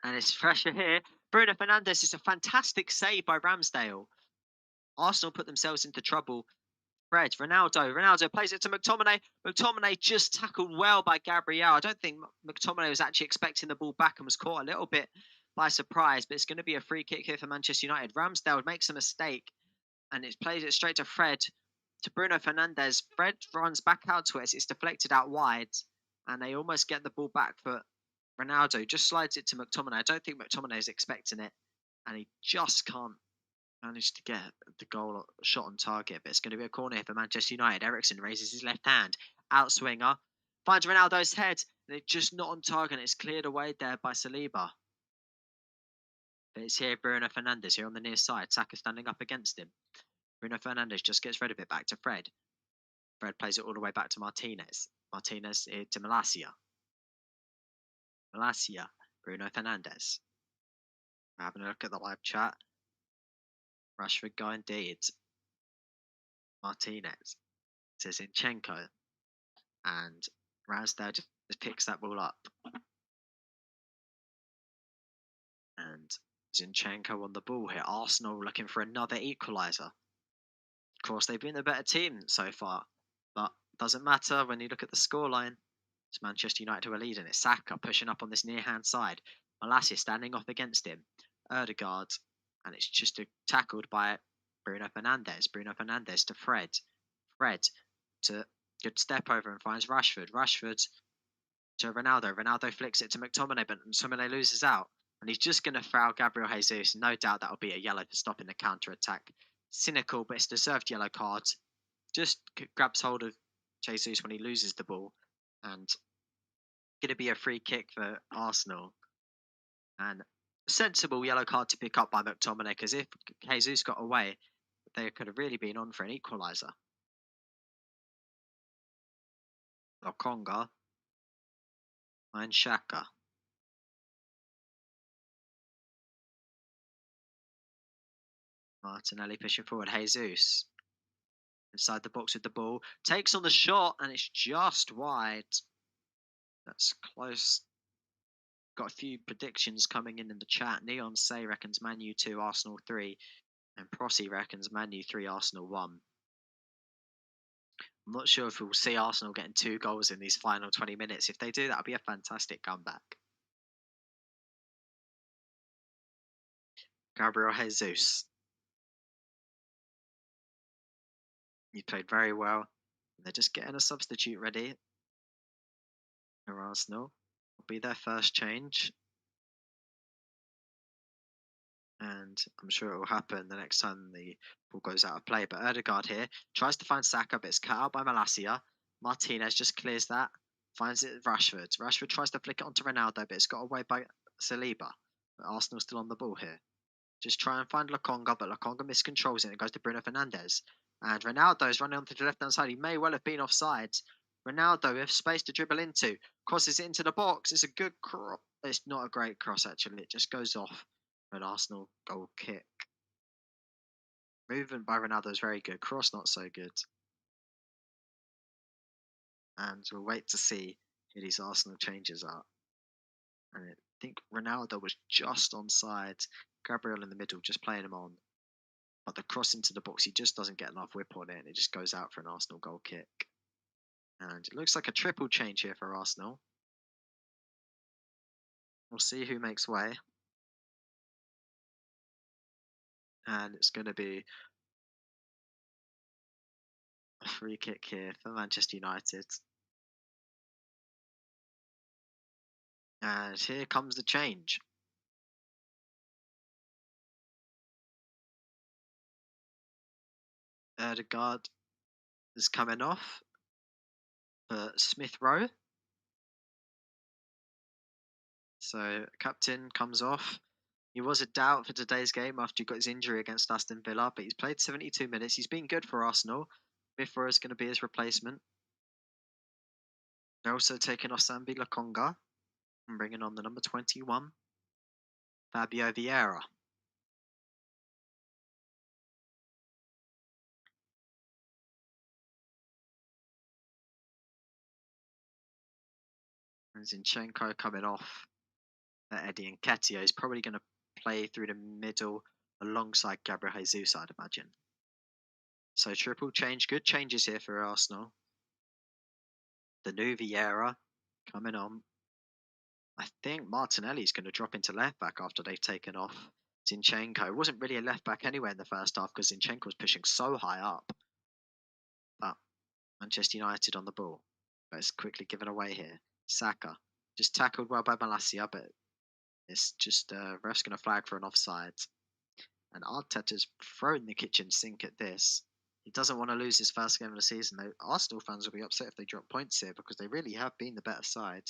And it's pressure here. Bruno Fernandes is a fantastic save by Ramsdale. Arsenal put themselves into trouble. Fred, Ronaldo plays it to McTominay. McTominay just tackled well by Gabriel. I don't think McTominay was actually expecting the ball back and was caught a little bit by surprise, but it's going to be a free kick here for Manchester United. Ramsdale makes a mistake and it plays it straight to Fred, to Bruno Fernandes. Fred runs back out to it. It's deflected out wide and they almost get the ball back for Ronaldo. Just slides it to McTominay. I don't think McTominay is expecting it and he just can't manage to get the goal shot on target, but it's going to be a corner here for Manchester United. Eriksen raises his left hand, outswinger, finds Ronaldo's head, and it's just not on target. It's cleared away there by Saliba. But it's here Bruno Fernandes here on the near side. Saka standing up against him. Bruno Fernandes just gets rid of it back to Fred. Fred plays it all the way back to Martinez. Martinez here to Malacia. Malacia, Bruno Fernandes. We're having a look at the live chat. Rashford go indeed. Martinez to Zinchenko. And Ramsdale just picks that ball up. And Zinchenko on the ball here. Arsenal looking for another equaliser. Of course, they've been the better team so far. But doesn't matter when you look at the scoreline. It's Manchester United who are leading it. Saka pushing up on this near-hand side. Malacia standing off against him. Erdegaard, and it's just tackled by Bruno Fernandes. Bruno Fernandes to Fred. Fred to good step over and finds Rashford. Rashford to Ronaldo. Ronaldo flicks it to McTominay, but McTominay loses out. And he's just going to foul Gabriel Jesus. No doubt that'll be a yellow for stopping the counter attack. Cynical, but it's deserved yellow card. Just grabs hold of Jesus when he loses the ball. And going to be a free kick for Arsenal. And a sensible yellow card to pick up by McTominay, because if Jesus got away, they could have really been on for an equaliser. Lokonga and Xhaka. Martinelli pushing forward. Jesus inside the box with the ball. Takes on the shot, and it's just wide. That's close. Got a few predictions coming in the chat. Neon Say reckons Man U 2, Arsenal 3. And Prosy reckons Man U 3, Arsenal 1. I'm not sure if we'll see Arsenal getting 2 goals in these final 20 minutes. If they do, that'll be a fantastic comeback. Gabriel Jesus. He played very well. They're just getting a substitute ready for Arsenal. Will be their first change. And I'm sure it will happen the next time the ball goes out of play. But Erdegaard here tries to find Saka, but it's cut out by Malacia. Martinez just clears that, finds it Rashford. Rashford tries to flick it onto Ronaldo, but it's got away by Saliba. But Arsenal still on the ball here. Just try and find Lokonga, but Lokonga miscontrols it and it goes to Bruno Fernandes. And Ronaldo is running onto the left-hand side. He may well have been offside. Ronaldo with space to dribble into. Crosses it into the box. It's a good cross. It's not a great cross, actually. It just goes off. An Arsenal goal kick. Movement by Ronaldo is very good. Cross not so good. And we'll wait to see who these Arsenal changes are. And I think Ronaldo was just onside. Gabriel in the middle, just playing him on. But the cross into the box, he just doesn't get enough whip on it. And it just goes out for an Arsenal goal kick. And it looks like a triple change here for Arsenal. We'll see who makes way. And it's going to be a free kick here for Manchester United. And here comes the change. Erdegaard is coming off for Smith Rowe. So captain comes off. He was a doubt for today's game after he got his injury against Aston Villa, but he's played 72 minutes. He's been good for Arsenal. Smith Rowe is going to be his replacement. They're also taking off Sambi Lokonga and bringing on the number 21, Fabio Vieira. And Zinchenko coming off. Eddie Nketiah is probably going to play through the middle alongside Gabriel Jesus, I'd imagine. So triple change, good changes here for Arsenal. The new Vieira coming on. I think Martinelli's going to drop into left back after they've taken off Zinchenko. It wasn't really a left back anyway in the first half because Zinchenko was pushing so high up. But Manchester United on the ball. But it's quickly given away here. Saka just tackled well by Malacia, but it's just ref's going to flag for an offside. And Arteta's thrown the kitchen sink at this. He doesn't want to lose his first game of the season. Arsenal fans will be upset if they drop points here because they really have been the better side.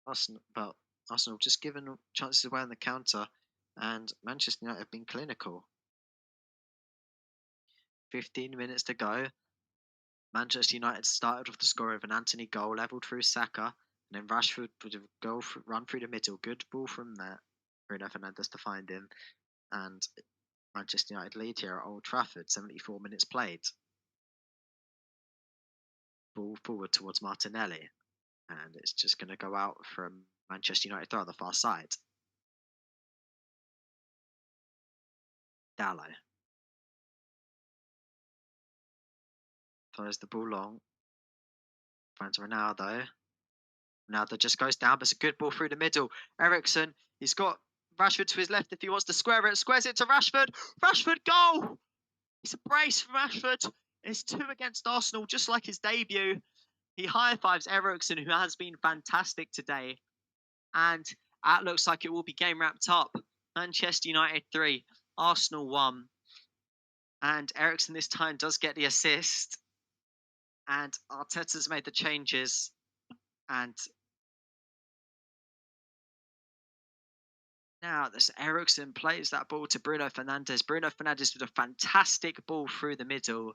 Arsenal just given chances away on the counter, and Manchester United have been clinical. 15 minutes to go. Manchester United started with the score of an Antony goal, levelled through Saka, and then Rashford would have run through the middle. Good ball from there. Bruno Fernandes to find him, and Manchester United lead here at Old Trafford. 74 minutes played. Ball forward towards Martinelli, and it's just going to go out from Manchester United throw on the far side. Dallo throws the ball long, finds Ronaldo, Now that just goes down, but it's a good ball through the middle. Ericsson, he's got Rashford to his left if he wants to square it. Squares it to Rashford. Rashford, goal! It's a brace for Rashford. It's 2 against Arsenal, just like his debut. He high-fives Ericsson, who has been fantastic today. And that looks like it will be game wrapped up. Manchester United 3, Arsenal 1. And Ericsson this time does get the assist. And Arteta's made the changes. And now this Ericsson plays that ball to Bruno Fernandes. Bruno Fernandes with a fantastic ball through the middle.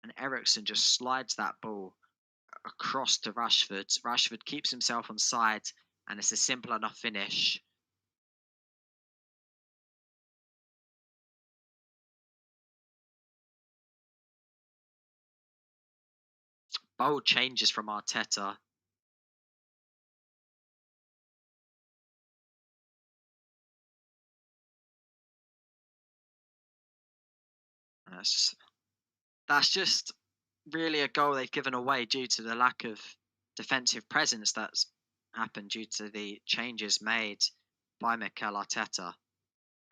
And Ericsson just slides that ball across to Rashford. Rashford keeps himself on side. And it's a simple enough finish. Bold changes from Arteta. That's just really a goal they've given away due to the lack of defensive presence that's happened due to the changes made by Mikel Arteta.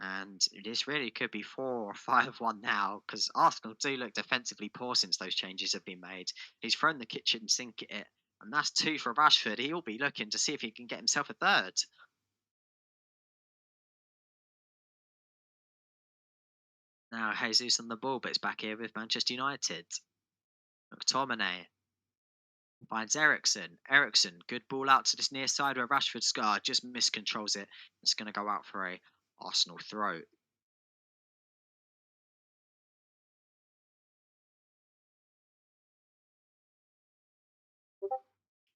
And this really could be 4 or 5-1 now because Arsenal do look defensively poor since those changes have been made. He's thrown the kitchen sink at it, and that's 2 for Rashford. He'll be looking to see if he can get himself a third. Now Jesus on the ball, but it's back here with Manchester United. McTominay finds Ericsson. Ericsson, good ball out to this near side where Rashford's just miscontrols it. It's going to go out for a Arsenal throw.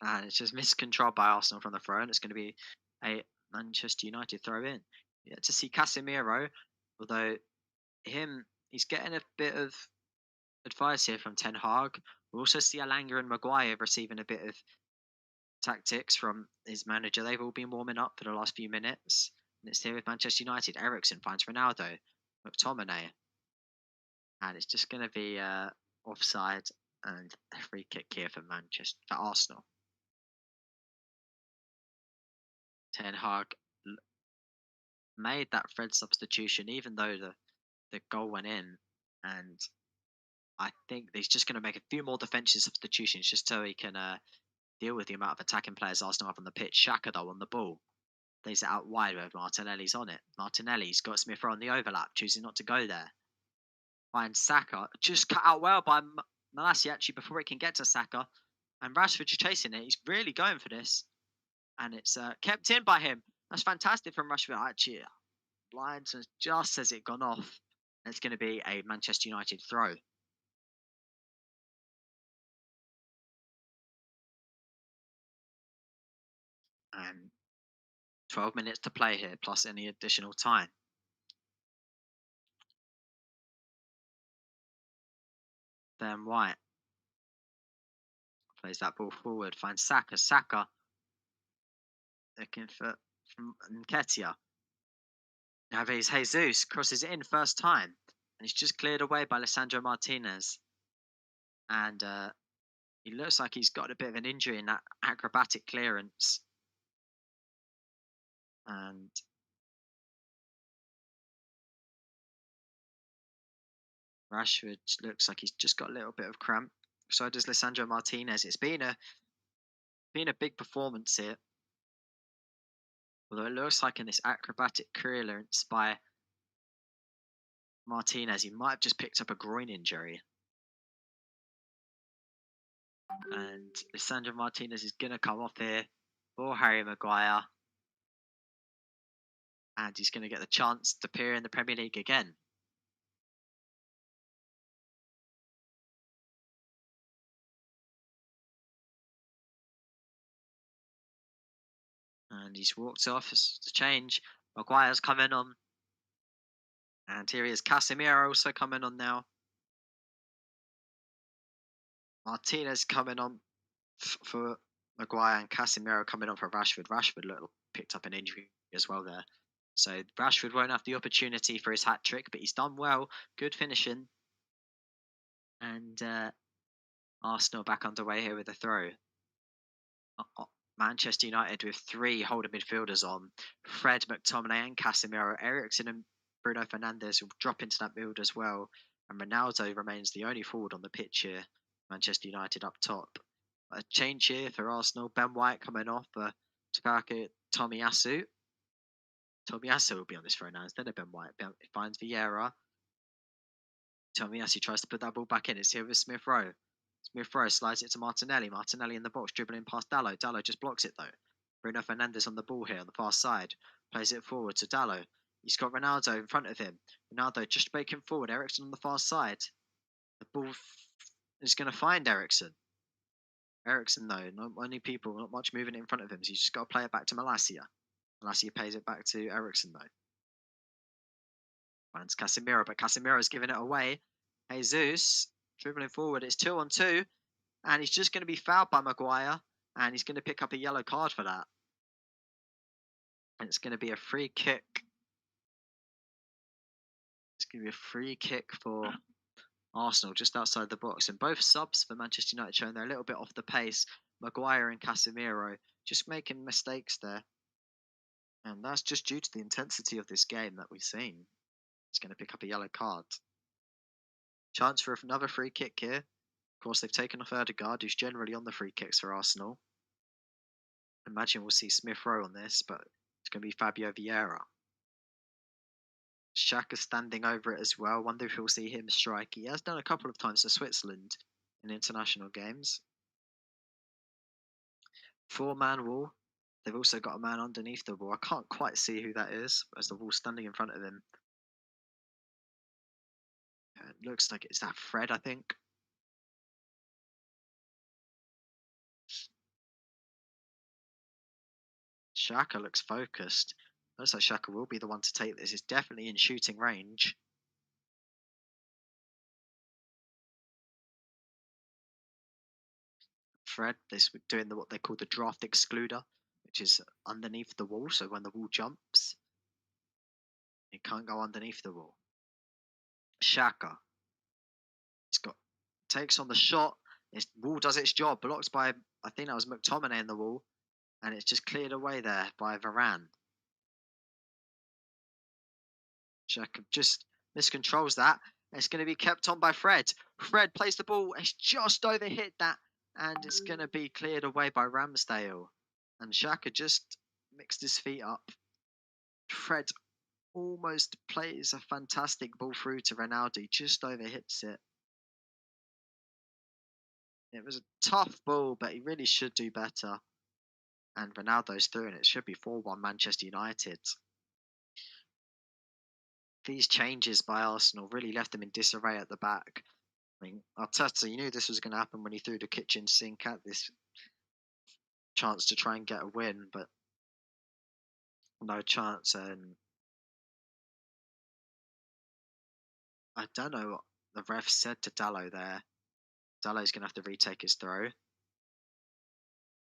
And it's just miscontrolled by Arsenal from the throw, and it's going to be a Manchester United throw in. Yeah, to see Casemiro, although he's getting a bit of advice here from Ten Hag. We also see Alanga and Maguire receiving a bit of tactics from his manager. They've all been warming up for the last few minutes. And it's here with Manchester United. Ericsson finds Ronaldo. McTominay. And it's just going to be offside and a free kick here for Arsenal. Ten Hag made that Fred substitution, even though the goal went in. And I think he's just going to make a few more defensive substitutions just so he can deal with the amount of attacking players Arsenal have on the pitch. Xhaka, though, on the ball. Plays it out wide where Martinelli's on it. Martinelli's got Smith Rowe on the overlap, choosing not to go there. Finds Saka, just cut out well by Malacia actually before it can get to Saka. And Rashford's chasing it. He's really going for this. And it's kept in by him. That's fantastic from Rashford. Actually, lines just as it gone off. It's going to be a Manchester United throw. And 12 minutes to play here, plus any additional time. Ben White plays that ball forward, finds Saka. Saka looking for Nketiah. Now there's Jesus, crosses it in first time. And he's just cleared away by Lisandro Martinez. And he looks like he's got a bit of an injury in that acrobatic clearance. And Rashford looks like he's just got a little bit of cramp. So does Lisandro Martinez. It's been a big performance here. Although it looks like in this acrobatic clearance by Martinez, he might have just picked up a groin injury. And Lisandro Martinez is going to come off here for Harry Maguire. And he's going to get the chance to appear in the Premier League again. And he's walked off as the change. Maguire's coming on. And here he is, Casemiro also coming on now. Martinez coming on for Maguire and Casemiro coming on for Rashford. Rashford picked up an injury as well there. So Rashford won't have the opportunity for his hat-trick, but he's done well. Good finishing. And Arsenal back underway here with a throw. Manchester United with 3 holding midfielders on. Fred, McTominay and Casemiro. Eriksen and Bruno Fernandes will drop into that build as well. And Ronaldo remains the only forward on the pitch here. Manchester United up top. A change here for Arsenal. Ben White coming off for Takaka Tomiyasu. Tomiyasu will be on this throw now instead of Ben White. Finds Vieira. Tomiyasu tries to put that ball back in. It's here with Smith Rowe. Smith Rowe slides it to Martinelli. Martinelli in the box, dribbling past Dalot. Dalot just blocks it though. Bruno Fernandes on the ball here on the far side. Plays it forward to Dalot. He's got Ronaldo in front of him. Ronaldo just breaking forward. Eriksen on the far side. The ball is going to find Eriksen. Eriksen though, not many people, not much moving in front of him. So he's just got to play it back to Malacia. Malacia pays it back to Eriksen though. Finds Casemiro, but Casemiro's giving it away. Jesus dribbling forward. It's 2-on-2. And he's just going to be fouled by Maguire. And he's going to pick up a yellow card for that. And it's going to be a free kick. It's going to be a free kick for Arsenal just outside the box. And both subs for Manchester United showing they're a little bit off the pace. Maguire and Casemiro just making mistakes there. And that's just due to the intensity of this game that we've seen. He's going to pick up a yellow card. Chance for another free kick here. Of course, they've taken off Ødegaard, who's generally on the free kicks for Arsenal. Imagine we'll see Smith Rowe on this, but it's going to be Fabio Vieira. Xhaka standing over it as well. Wonder if we'll see him strike. He has done a couple of times for Switzerland in international games. 4-man wall. They've also got a man underneath the wall. I can't quite see who that is, as the wall's standing in front of him. It looks like it's that Fred, I think. Xhaka looks focused. Looks like Xhaka will be the one to take this. It's definitely in shooting range. Fred, this doing what they call the draft excluder, which is underneath the wall. So when the wall jumps, it can't go underneath the wall. Xhaka. Takes on the shot. His wall does its job. Blocked by, I think that was McTominay in the wall. And it's just cleared away there by Varane. Xhaka just miscontrols that. It's going to be kept on by Fred. Fred plays the ball. It's just overhit that. And it's going to be cleared away by Ramsdale. And Xhaka just mixed his feet up. Fred almost plays a fantastic ball through to Ronaldo. He just overhits it. It was a tough ball, but he really should do better. And Ronaldo's through, and it should be 4-1 Manchester United. These changes by Arsenal really left them in disarray at the back. I mean, Arteta, you knew this was going to happen when he threw the kitchen sink at this chance to try and get a win, but no chance. And I don't know what the ref said to Dalot there. Dalot's going to have to retake his throw.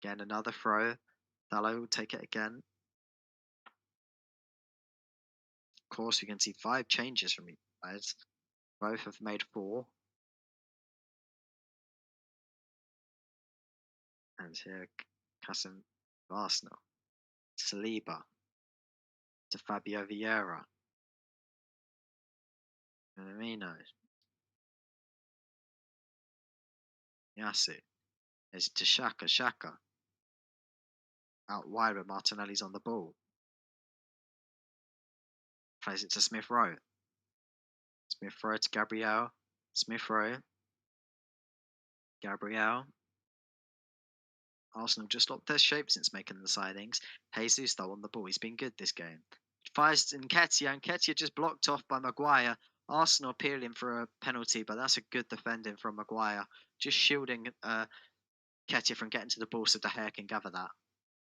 Again, another throw. Dalot will take it again. Of course, we can see 5 changes from each side. Both have made 4. And here, Kasim Arsenal. Saliba to Fabio Vieira. Minamino. Yasu. Is to Xhaka. Xhaka. Out wide where Martinelli's on the ball. Plays it to Smith Rowe. Smith Rowe to Gabriel. Smith Rowe. Gabriel. Arsenal just locked their shape since making the signings. Jesus though on the ball. He's been good this game. Fires Nketiah. Nketiah just blocked off by Maguire. Arsenal appealing for a penalty, but that's a good defending from Maguire. Just shielding Nketiah from getting to the ball so De Gea can gather that.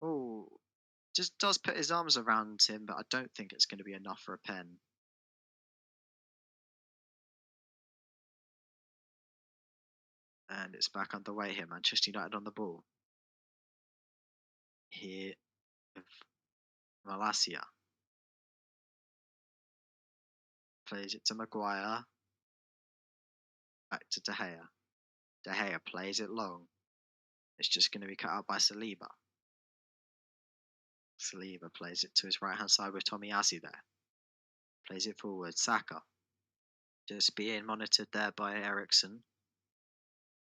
Oh, just does put his arms around him, but I don't think it's going to be enough for a pen. And it's back underway here. Manchester United on the ball. Here, Malacia. Plays it to Maguire. Back to De Gea. De Gea plays it long. It's just going to be cut out by Saliba. Saliba plays it to his right-hand side with Tomiyasu there. Plays it forward. Saka. Just being monitored there by Eriksen.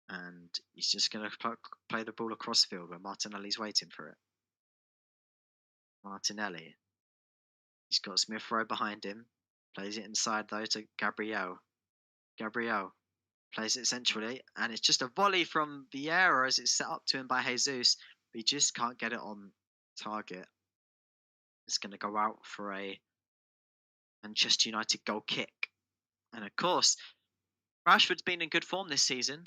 And he's just going to play the ball across field where Martinelli's waiting for it. Martinelli. He's got Smith Rowe behind him. Plays it inside though to Gabriel. Gabriel plays it centrally, and it's just a volley from Vieira as it's set up to him by Jesus, but he just can't get it on target. It's going to go out for a Manchester United goal kick. And of course, Rashford's been in good form this season.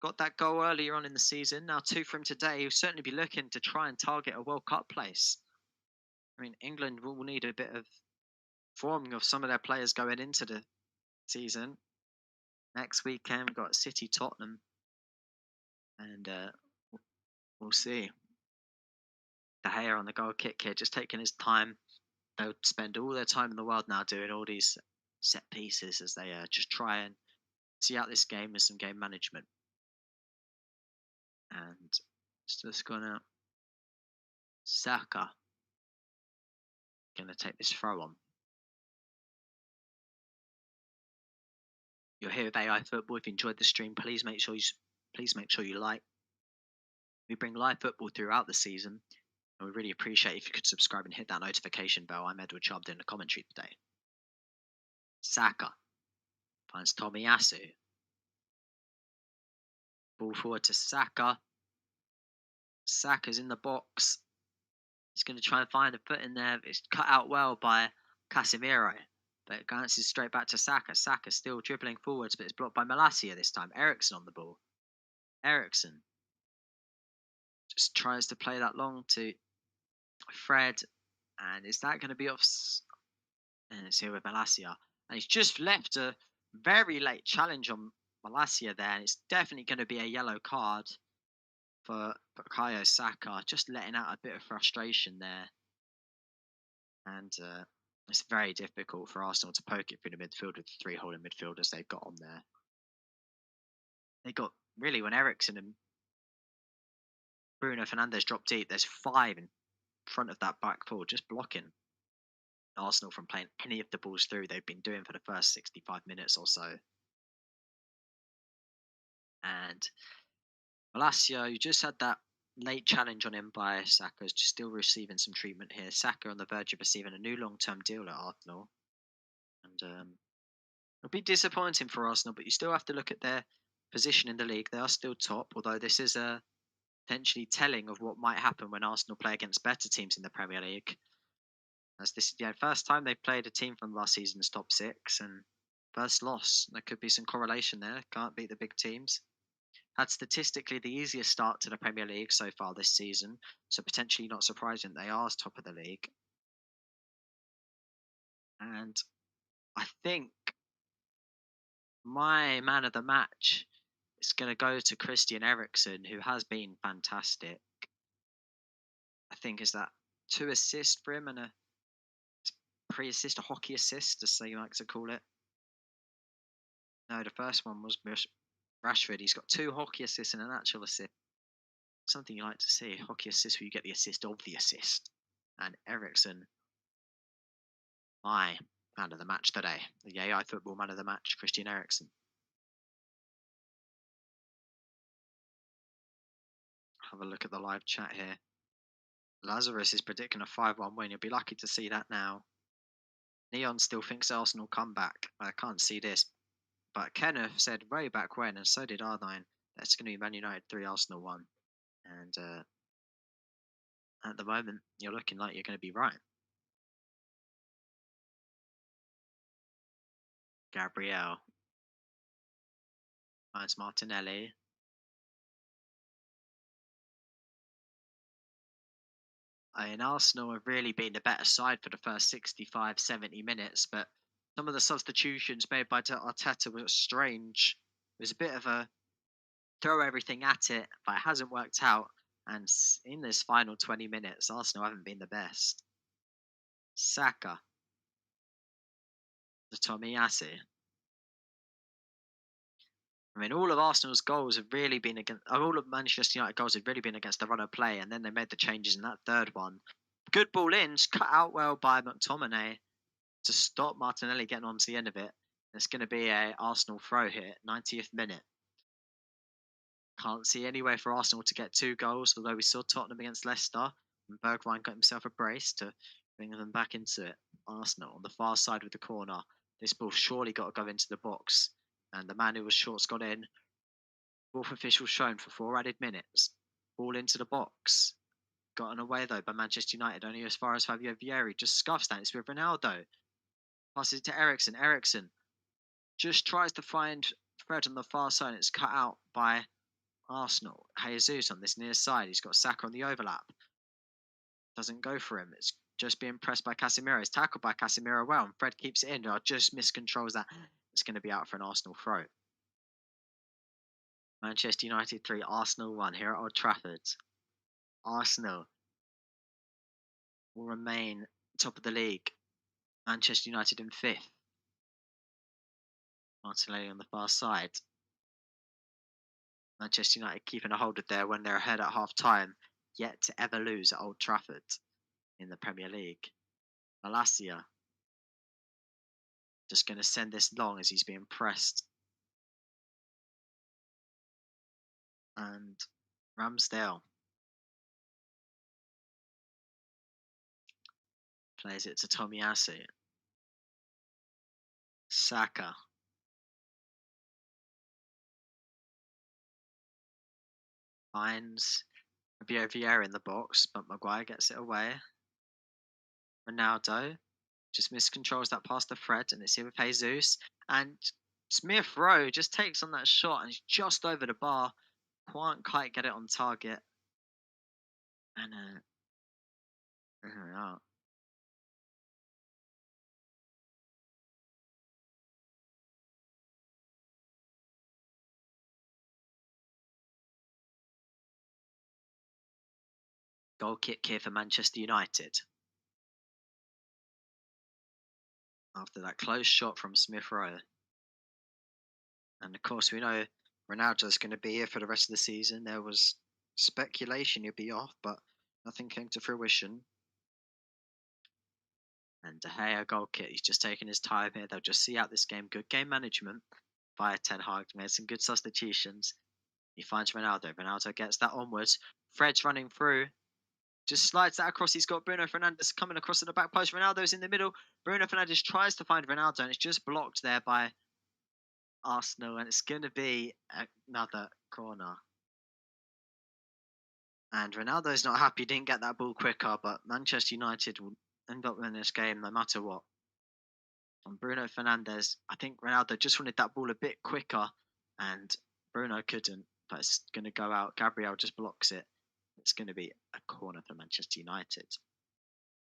Got that goal earlier on in the season. Now 2 for him today. He'll certainly be looking to try and target a World Cup place. I mean, England will need a bit of forming of some of their players going into the season. Next weekend, we've got City, Tottenham, and we'll see. De Gea on the goal kick here, just taking his time. They'll spend all their time in the world now doing all these set pieces as they just try and see out this game with some game management. And it's just gonna Saka gonna take this throw on. You're here with AI Football. If you enjoyed the stream, please make sure you like. We bring live football throughout the season, and we really appreciate if you could subscribe and hit that notification bell. I'm Edward Chubb doing the commentary today. Saka finds Tomiyasu. Ball forward to Saka. Saka's in the box. He's going to try and find a foot in there. It's cut out well by Casemiro, but it bounces straight back to Saka. Saka still dribbling forwards, but it's blocked by Malacia this time. Eriksen on the ball. Eriksen just tries to play that long to Fred, and is that going to be off? And it's here with Malacia, and he's just left a very late challenge on Malacia there, and it's definitely going to be a yellow card for Bukayo Saka, just letting out a bit of frustration there. And it's very difficult for Arsenal to poke it through the midfield with the 3 holding midfielders they've got on there. They got, really, when Eriksen and Bruno Fernandes drop deep, there's 5 in front of that back four, just blocking Arsenal from playing any of the balls through they've been doing for the first 65 minutes or so. And Malacia, you just had that late challenge on him by Saka, is still receiving some treatment here. Saka on the verge of receiving a new long-term deal at Arsenal. And it'll be disappointing for Arsenal, but you still have to look at their position in the league. They are still top, although this is potentially telling of what might happen when Arsenal play against better teams in the Premier League. As this is the first time they've played a team from last season's top 6 and first loss. There could be some correlation there. Can't beat the big teams. Had statistically the easiest start to the Premier League so far this season, so potentially not surprising they are top of the league. And I think my man of the match is going to go to Christian Eriksen, who has been fantastic. I think is that 2 assists for him and a pre-assist, a hockey assist, as they like to call it. No, the first one was Rashford. He's got 2 hockey assists and an actual assist. Something you like to see. Hockey assist where you get the assist of the assist. And Eriksen, my man of the match today. The AI Football man of the match, Christian Eriksen. Have a look at the live chat here. Lazarus is predicting a 5-1 win. You'll be lucky to see that now. Neon still thinks Arsenal come back. I can't see this. But Kenneth said way back when, and so did R9, that's going to be Man United 3, Arsenal 1. And at the moment, you're looking like you're going to be right. Gabriel finds Martinelli. I mean, Arsenal have really been the better side for the first 65, 70 minutes, but some of the substitutions made by Arteta were strange. It was a bit of a throw everything at it, but it hasn't worked out. And in this final 20 minutes, Arsenal haven't been the best. Saka to Tomiyasu. I mean, all of Arsenal's goals have really been against, all of Manchester United goals have really been against the run of play, and then they made the changes in that third one. Good ball in, just cut out well by McTominay to stop Martinelli getting on to the end of it. It's going to be a Arsenal throw here, 90th minute. Can't see any way for Arsenal to get 2 goals, although we saw Tottenham against Leicester. And Bergwijn got himself a brace to bring them back into it. Arsenal on the far side with the corner. This ball surely got to go into the box. And the man who was short's got in. Fourth official shown for 4 added minutes. Ball into the box. Gotten away though by Manchester United, only as far as Fabio Vieira. Just scuffs that. It's with Ronaldo. Passes it to Eriksen. Eriksen just tries to find Fred on the far side. It's cut out by Arsenal. Jesus on this near side. He's got Saka on the overlap. Doesn't go for him. It's just being pressed by Casemiro. It's tackled by Casemiro well, and Fred keeps it in. Just miscontrols that. It's going to be out for an Arsenal throw. Manchester United 3, Arsenal 1 here at Old Trafford. Arsenal will remain top of the league. Manchester United in 5th. Martinelli on the far side. Manchester United keeping a hold of there when they're ahead at half time, yet to ever lose at Old Trafford in the Premier League. Malacia just going to send this long as he's being pressed. And Ramsdale plays it to Tomiyasu. Saka. Finds Vieira in the box, but Maguire gets it away. Ronaldo just miscontrols that pass to Fred, and it's here with Jesus. And Smith Rowe just takes on that shot and he's just over the bar. Can't quite get it on target. And here we are. Goal kick here for Manchester United. After that close shot from Smith Rowe. And of course, we know Ronaldo's going to be here for the rest of the season. There was speculation he'd be off, but nothing came to fruition. And De Gea goal kick. He's just taking his time here. They'll just see out this game. Good game management via Ten Hag. Made some good substitutions. He finds Ronaldo. Ronaldo gets that onwards. Fred's running through. Just slides that across. He's got Bruno Fernandes coming across to the back post. Ronaldo's in the middle. Bruno Fernandes tries to find Ronaldo, and it's just blocked there by Arsenal. And it's going to be another corner. And Ronaldo's not happy. Didn't get that ball quicker, but Manchester United will end up winning this game no matter what. On Bruno Fernandes, I think Ronaldo just wanted that ball a bit quicker, and Bruno couldn't. But it's going to go out. Gabriel just blocks it. It's going to be a corner for Manchester United.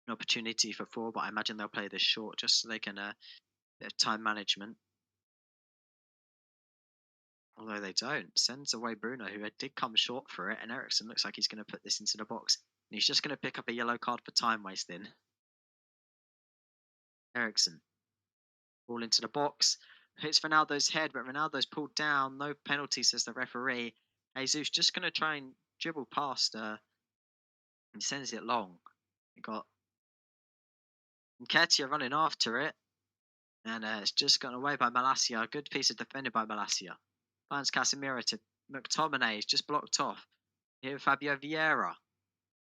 An opportunity for 4, but I imagine they'll play this short just so they can bit of time management. Although they don't. Sends away Bruno, who did come short for it, and Eriksen looks like he's going to put this into the box. And he's just going to pick up a yellow card for time wasting. Eriksen. Ball into the box. Hits Ronaldo's head, but Ronaldo's pulled down. No penalty, says the referee. Jesus just going to try and dribble past and sends it long. We got Nketiah running after it. And it's just gotten away by Malacia. Good piece of defended by Malacia. Finds Casemiro to McTominay. He's just blocked off. Here Fabio Vieira.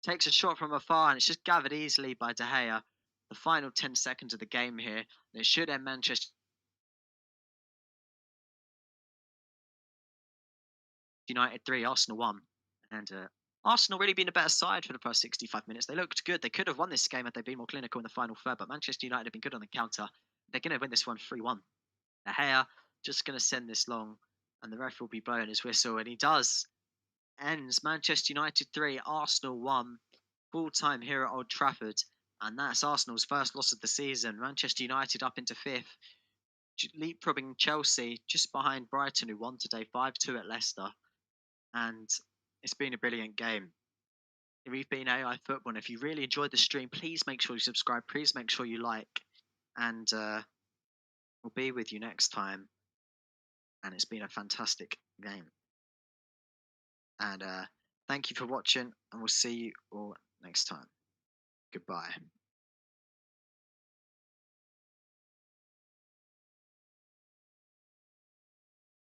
Takes a shot from afar and it's just gathered easily by De Gea. The final 10 seconds of the game here. And it should end Manchester United 3, Arsenal 1. And Arsenal really been a better side for the first 65 minutes. They looked good. They could have won this game had they been more clinical in the final third. But Manchester United have been good on the counter. They're going to win this one 3-1. De Gea just going to send this long. And the ref will be blowing his whistle. And he does. Ends Manchester United 3, Arsenal 1. Full time here at Old Trafford. And that's Arsenal's first loss of the season. Manchester United up into 5th. Leapfrogging Chelsea just behind Brighton, who won today 5-2 at Leicester. And it's been a brilliant game. We've been AI Football. And if you really enjoyed the stream, please make sure you subscribe. Please make sure you like. And we'll be with you next time. And it's been a fantastic game. And thank you for watching. And we'll see you all next time. Goodbye.